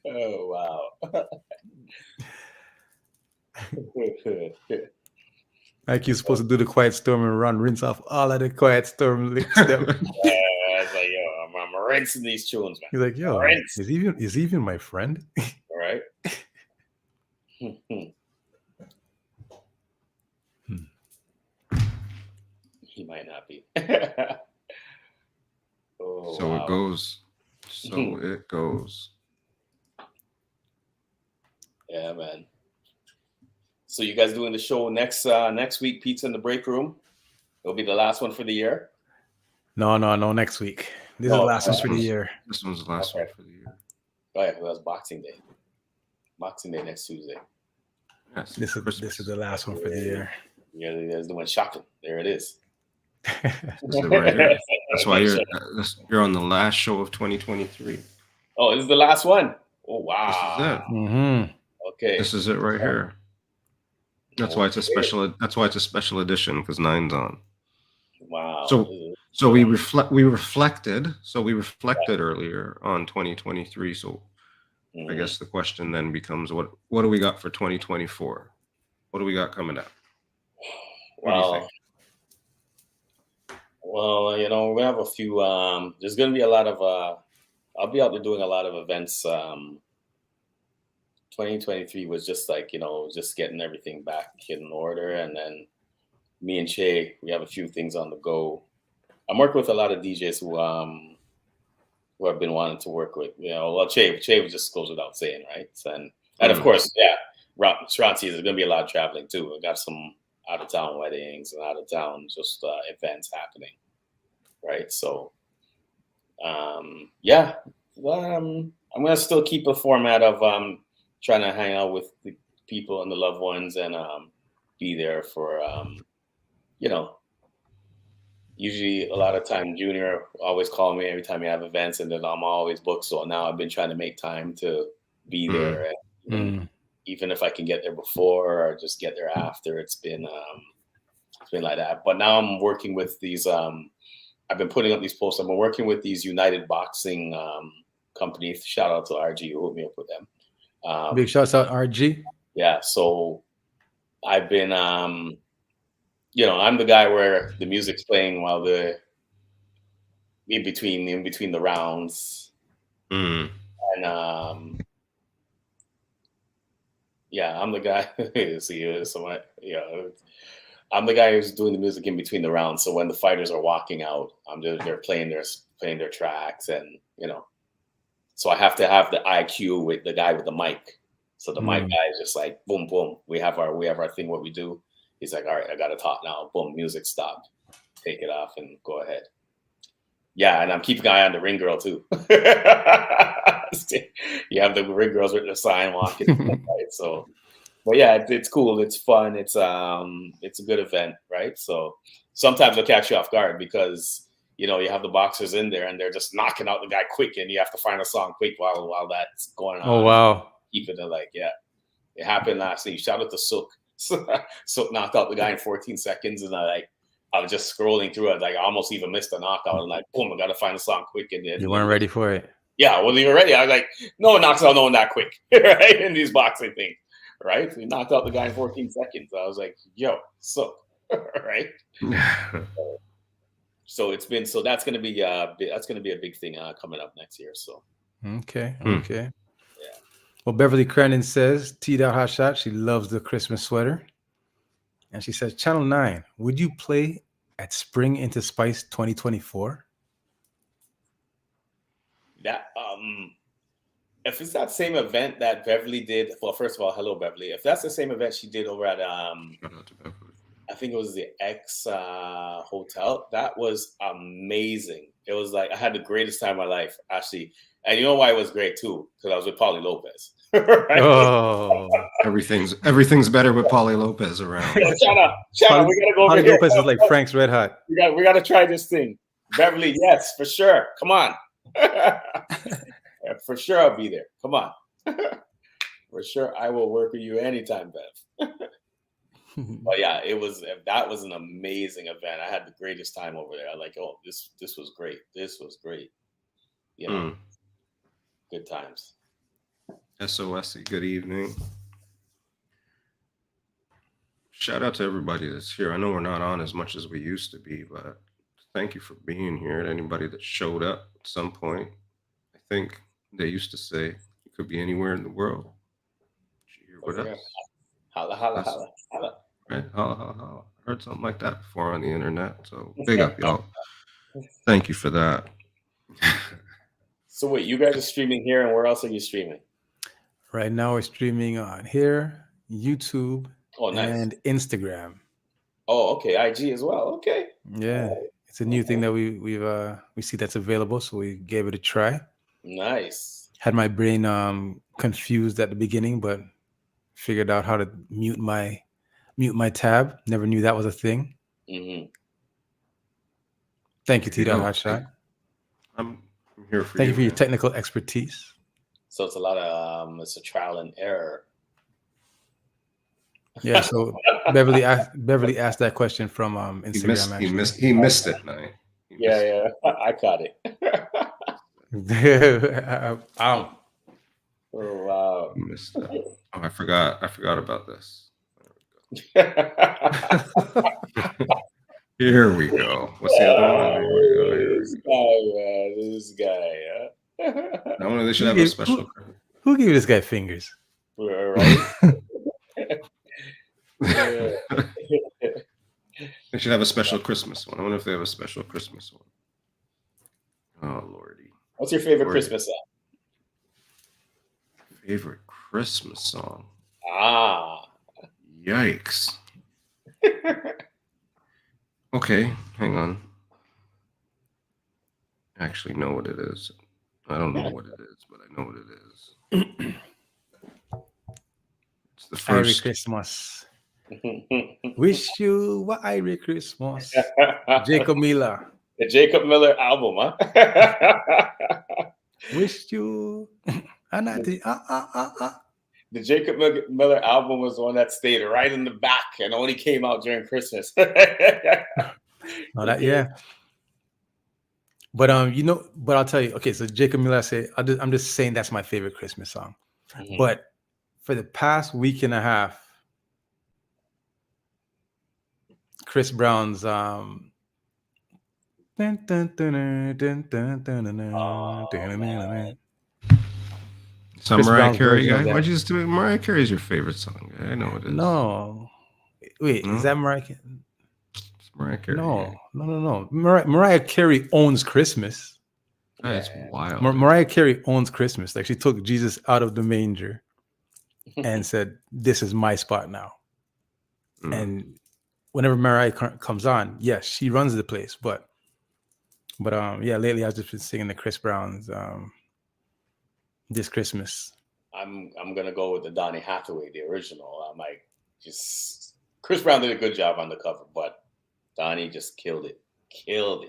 Oh wow. IQ's supposed to do the Quiet Storm and Ron rinse off all of the Quiet Storm licks. I was like, yo, I'm rinsing these tunes, man. He's like, yo, Rinse. is even my friend? All right. He might not be. Oh, So wow. it goes. So it goes. Yeah, man. So you guys doing the show next week, Pizza in the Break Room? It'll be the last one for the year? No, next week. This is the last one for the year. This one's the last one for the year. Oh yeah, that's Boxing Day. Boxing Day next Tuesday. Yes, This is the last one for the year. Yeah, you guys doing shopping. There it is. This is right here. That's why you're on the last show of 2023. Oh, this is the last one. Oh wow. This is it. Mm-hmm. Okay. This is it right here. That's why it's a special. That's why it's a special edition, because 9's on. Wow. So we reflected earlier on 2023. So I guess the question then becomes, what do we got for 2024? What do we got coming up? What do you think? Well, we're gonna have a few. There's gonna be a lot of. I'll be out there doing a lot of events. 2023 was just like, just getting everything back in order, and then me and Che, we have a few things on the go. I'm working with a lot of DJs who I've been wanting to work with. Well, Che would just goes without saying, right? And of course, yeah, Shranti, there's gonna be a lot of traveling too. I got some out of town weddings and out of town just events happening, right? So, yeah, I'm gonna still keep a format of trying to hang out with the people and the loved ones and be there for usually a lot of time Junior always call me every time you have events, and then I'm always booked. So now I've been trying to make time to be there, and even if I can get there before or just get there after, it's been like that. But now I'm working with these. I've been putting up these posts. I've been working with these United Boxing companies. Shout out to RG who hooked me up with them. Big shouts out RG. Yeah, so I've been, I'm the guy where the music's playing while in between the rounds, and yeah, I'm the guy. I'm the guy who's doing the music in between the rounds. So when the fighters are walking out, they're playing their tracks, and so I have to have the IQ with the guy with the mic. So the mic guy is just like, boom, boom. We have our thing. What we do. He's like, all right, I got to talk now. Boom, music stopped. Take it off and go ahead. Yeah, and I'm keeping an eye on the ring girl too. You have the ring girls with the sign walking. Right? So, but yeah, it's cool. It's fun. It's a good event, right? So sometimes they'll catch you off guard because you have the boxers in there and they're just knocking out the guy quick, and you have to find a song quick while that's going on. Oh wow! Keep it it happened last week. Shout out to Sook. Sook knocked out the guy in 14 seconds, and I was just scrolling through it. Like I almost even missed a knockout. And like, boom, I got to find a song quick. And then you weren't ready for it. Yeah, I wasn't even ready. I was like, no one knocks out no one that quick, right? In these boxing things, right? We knocked out the guy in 14 seconds. I was like, yo, Sook, right? So that's gonna be a big thing coming up next year. So okay. Yeah. Well, Beverly Crennan says T-Dot Hot Shot. She loves the Christmas sweater, and she says, Channel 9, would you play at Spring into Spice 2024? That if it's that same event that Beverly did. Well, first of all, hello Beverly. If that's the same event she did over at I think it was the X Hotel. That was amazing. It was like I had the greatest time of my life, actually. And you know why it was great too? Because I was with Paulie Lopez. Right? Oh, Everything's better with Paulie Lopez around. Yo, shout out, we gotta go over Paulie here. Lopez is like Frank's Red Hot. We gotta try this thing. Beverly, yes, for sure. Come on. Yeah, for sure I'll be there. Come on. For sure I will work with you anytime, Bev. But yeah, that was an amazing event. I had the greatest time over there. I like, oh, this was great. This was great. You know, good times. SOS, good evening. Shout out to everybody that's here. I know we're not on as much as we used to be, but thank you for being here. And anybody that showed up at some point, I think they used to say you could be anywhere in the world. You're here with us. Holla, holla, holla, holla. Right? Holla, holla, holla. I heard something like that before on the internet. So big up, y'all. Thank you for that. So wait, you guys are streaming here, and where else are you streaming? Right now we're streaming on here, YouTube, nice. and Instagram. Oh, okay, IG as well. Okay. Yeah, it's a new thing that we see that's available, so we gave it a try. Nice. Had my brain confused at the beginning, but figured out how to mute my tab. Never knew that was a thing. Mm-hmm. Thank you, T-Dot Hotshot. I'm here for Thank you for your technical expertise. So it's a lot of it's a trial and error. Yeah. So Beverly asked that question from Instagram. He missed it, man. Yeah, I caught it. Oh wow. He missed it. Oh, I forgot about this. Here we go. What's the other one? This guy. I wonder they should have a special. Who gave this guy fingers? Right. They should have a special Christmas one. I wonder if they have a special Christmas one. Oh lordy. What's your favorite Christmas song? Favorite Christmas song? Yikes. Okay, hang on. I actually know what it is. I don't know what it is, but I know what it is. It's the first. Merry Christmas. Wish you a Merry Christmas. Jacob Miller. The Jacob Miller album, huh? Wish you a night. The Jacob Miller album was the one that stayed right in the back and only came out during Christmas. Yeah. But but I'll tell you. Okay, so Jacob Miller, I'm just saying that's my favorite Christmas song. Mm-hmm. But for the past week and a half, Chris Brown's So Mariah Carey guy? Why'd you just do it? Mariah Carey's your favorite song? I know it is. No. Wait, is that Mariah Carey? It's Mariah Carey. No. Mariah Carey owns Christmas. That's wild. Mariah Carey owns Christmas. Like she took Jesus out of the manger and said, "This is my spot now." And whenever Mariah comes on, yes, she runs the place. But yeah, lately I've just been singing the Chris Brown's this Christmas. I'm gonna go with the Donny Hathaway, the original. Chris Brown did a good job on the cover, but Donny just killed it. I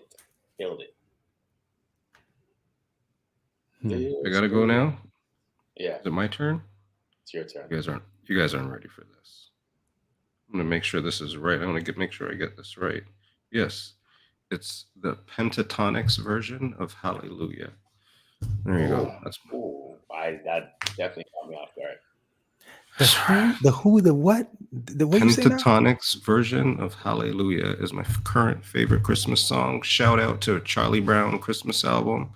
gotta go now. Yeah. Is it my turn? It's your turn. You guys aren't ready for this. I'm gonna make sure this is right. I want to make sure I get this right. Yes, it's the Pentatonics version of Hallelujah. There you go. That's that definitely caught me off guard. The who, the what? The way Pentatonics version of Hallelujah is my current favorite Christmas song. Shout out to Charlie Brown Christmas album,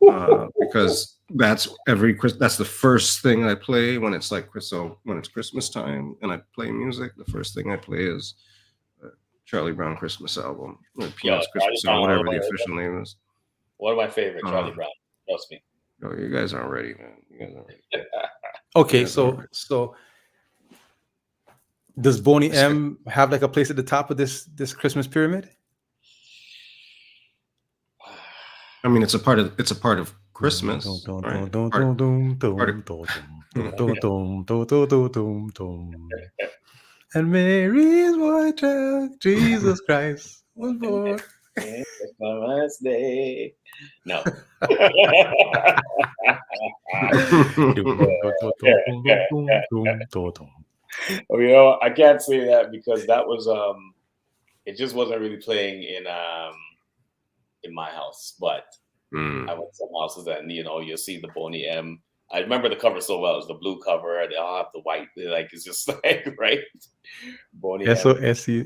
because that's the first thing I play when it's when it's Christmas time and I play music. The first thing I play is Charlie Brown Christmas album, or Peanuts Christmas song, whatever the official name is. One of my favorite, Charlie Brown. Trust me. No, you guys aren't ready, man. You guys aren't ready. Okay, so does Boney M have like a place at the top of this Christmas pyramid? I mean, it's a part of Christmas, right? And Mary's boy child, Jesus Christ was born. Christmas Day. No. You know, I can't say that because that was it just wasn't really playing in my house, but I went to some houses and you'll see the Boney M. I remember the cover so well. It's the blue cover and they all have the white. Like it's just like right. Boney M. S-O-S-E.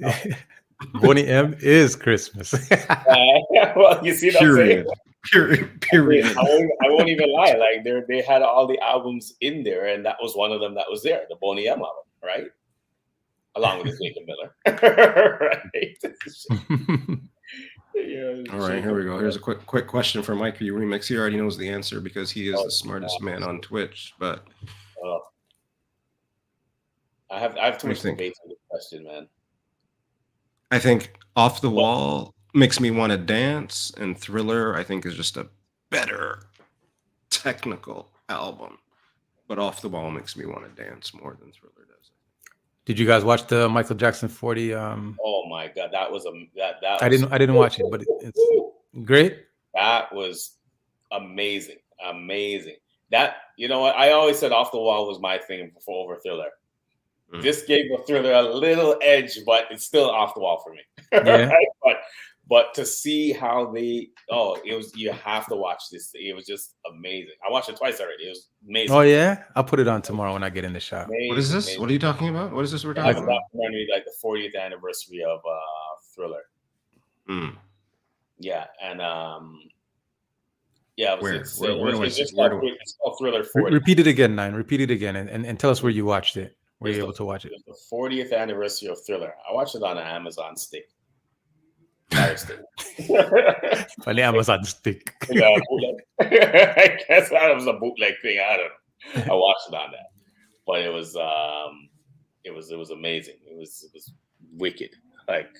Boney M is Christmas. Well, you see what I'm saying? Period. I won't even lie. Like they had all the albums in there, and that was one of them that was there, the Boney M album, right? Along with Jacob Miller, right? All right, here we go. Here's a quick question for Mike P. Remix. He already knows the answer because he is the smartest man on Twitch. But I have too much debate on this question, man. I think Off the Wall makes me want to dance, and Thriller I think is just a better technical album. But Off the Wall makes me want to dance more than Thriller does. Did you guys watch the Michael Jackson 40? Oh my God, that was I didn't watch it, but it's great. That was amazing. That what I always said, Off the Wall was my thing before over Thriller. This gave the Thriller a little edge, but it's still Off the Wall for me. Yeah. Right? But to see how you have to watch this. It was just amazing. I watched it twice already. It was amazing. Oh yeah, I'll put it on tomorrow when I get in the shop. Amazing, what is this? amazing. What are you talking about? What is this we're talking about? Documentary, like the 40th anniversary of Thriller. Yeah, and where it's called Thriller 40. Repeat it again, Nine. Repeat it again, and tell us where you watched it. Were you able to watch it? It's the 40th anniversary of Thriller. I watched it on an Amazon stick. Fire stick. On the Amazon stick. I guess that was a bootleg thing. I don't know. I watched it on that, but it was amazing. It was wicked. Like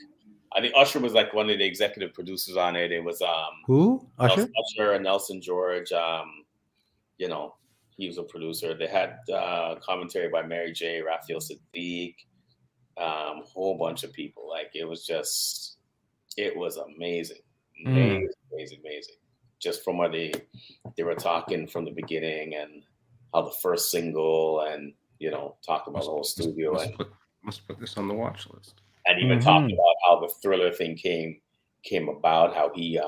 I think Usher was like one of the executive producers on it. It was who? Usher and Nelson George. He was a producer. They had commentary by Mary J, Raphael Sadiq, whole bunch of people. Like it was amazing. Amazing. Just from where they were talking from the beginning and how the first single and talk about the whole studio must put this on the watch list. And even talking about how the Thriller thing came about, how he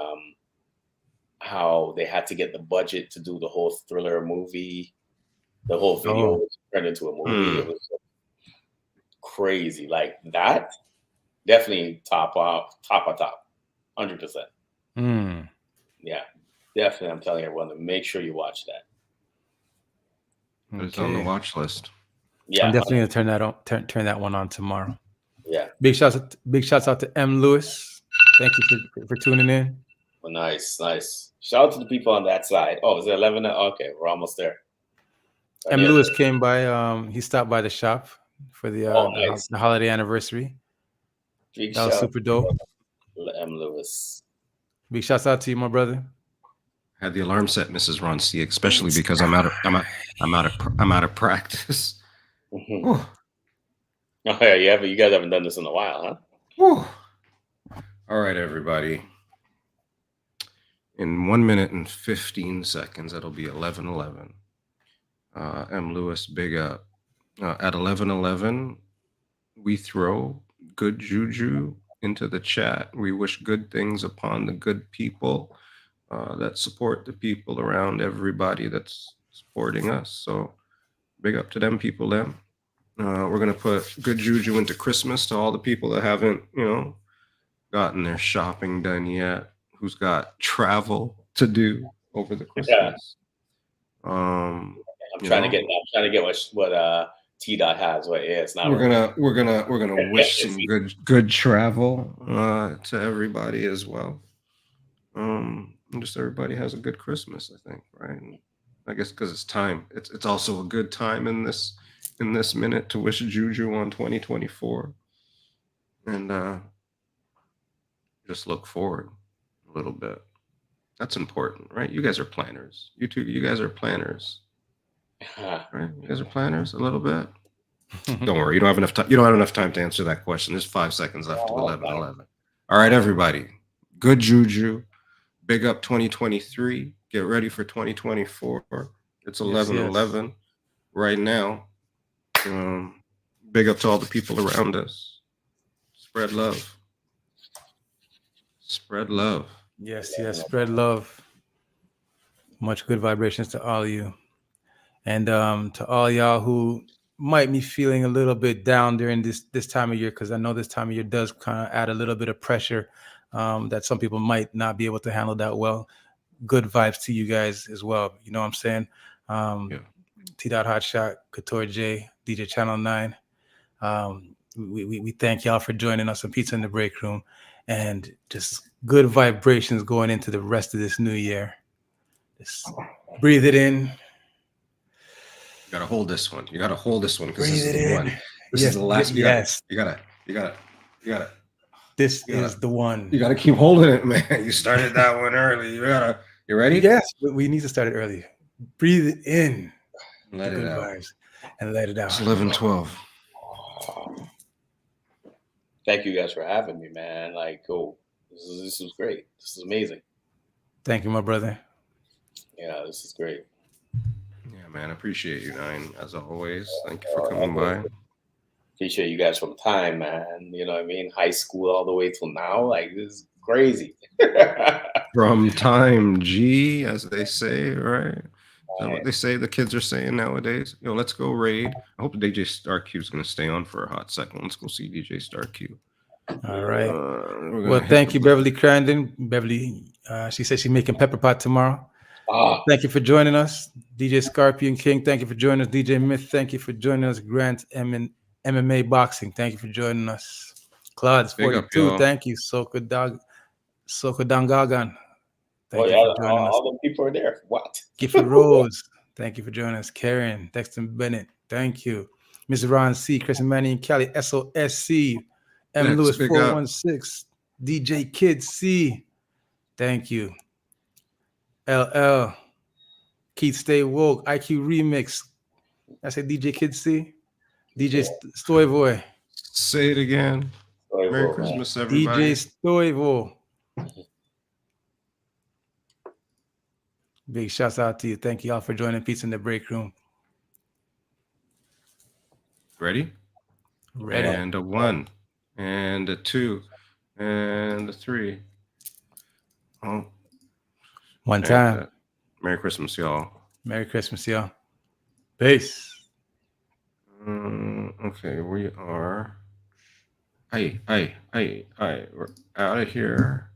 how they had to get the budget to do the whole Thriller movie. The whole video was turned into a movie. It was crazy. Like that, definitely top, 100%. Yeah, definitely. I'm telling everyone to make sure you watch that. It's on the watch list. Yeah, I'm definitely gonna turn that one on tomorrow. Yeah. Big shouts out to M. Lewis. Thank you for tuning in. Well, nice. Shout out to the people on that side. Oh, is it 11? Okay, we're almost there. M. Lewis came by. He stopped by the shop for the holiday anniversary. Big that was super dope. M. Lewis. Big shouts out to you, my brother. Had the alarm set, Mrs. Ron C, especially because I'm out of practice. Oh yeah, but you guys haven't done this in a while, huh? All right, everybody. In 1 minute and 15 seconds, that'll be 11:11. M. Lewis, big up. At 11:11, we throw good juju into the chat. We wish good things upon the good people that support the people around everybody that's supporting us. So big up to them people, them. We're going to put good juju into Christmas to all the people that haven't, gotten their shopping done yet, who's got travel to do over the Christmas. Yeah. I'm trying to get what T-Dot has. It's not. We're gonna wish some good travel to everybody as well. And just everybody has a good Christmas, I think, right? And I guess because it's time. It's also a good time in this minute to wish juju on 2024, and just look forward a little bit. That's important, right? You guys are planners. You two, you guys are planners, right? You guys are planners a little bit. Don't worry, you don't have enough time. You don't have enough time to answer that question. There's 5 seconds left to 11:11. All right, everybody. Good juju. Big up 2023. Get ready for 2024. It's 11:11 right now. Big up to all the people around us. Spread love. Spread love. Yes, spread love. Much good vibrations to all of you. And to all y'all who might be feeling a little bit down during this time of year, because I know this time of year does kind of add a little bit of pressure that some people might not be able to handle that well. Good vibes to you guys as well. You know what I'm saying? T. Hotshot, Couture J, DJ Channel 9. We thank y'all for joining us on Pizza in the Break Room, and just good vibrations going into the rest of this new year. Just breathe it in. You gotta hold this one. You gotta hold this one because Breathe this is it the in. one. This is the last. You gotta. This is the one. You gotta keep holding it, man. You started that one early. You ready? Yes, we need to start it early. Breathe it in. Let it out. Vibes, and let it out. It's 11:12. Thank you guys for having me, man. Like, cool. This was great. This is amazing. Thank you, my brother. Yeah, this is great. Yeah, man. I appreciate you, Nine, as always. Thank you for coming by. Appreciate you guys from time, man. You know what I mean? High school all the way till now. Like, this is crazy. From time G, as they say, right? Is that what they say the kids are saying nowadays? Yo, let's go raid. I hope DJ Star Q is going to stay on for a hot second. Let's go see DJ Star Q. All right. Well, thank you, Beverly Crandon. Beverly, she said she's making pepper pot tomorrow. Thank you for joining us. DJ Scorpion King, thank you for joining us. DJ Myth, thank you for joining us. Grant MMA Boxing, thank you for joining us. Claude's 42, thank you. Soka Dangagan. Thank you for joining us. All the people are there. What? Gifford Rose, thank you for joining us. Karen, Dexter Bennett, thank you. Mr. Ron C, Chris Manning, Kelly, SOSC, M. Lewis 416, DJ Kid C, thank you. LL, Keith Stay Woke, IQ Remix. I said DJ Kid C, DJ Stoyboy. Say it again. Merry Christmas, everybody. DJ Stoyvo. Big shouts out to you. Thank you all for joining Pizza in the Break Room. Ready? Ready. And a 1, and a 2, and a 3. Oh. One time. Merry Christmas, y'all. Merry Christmas, y'all. Peace. Okay, we are. We're out of here.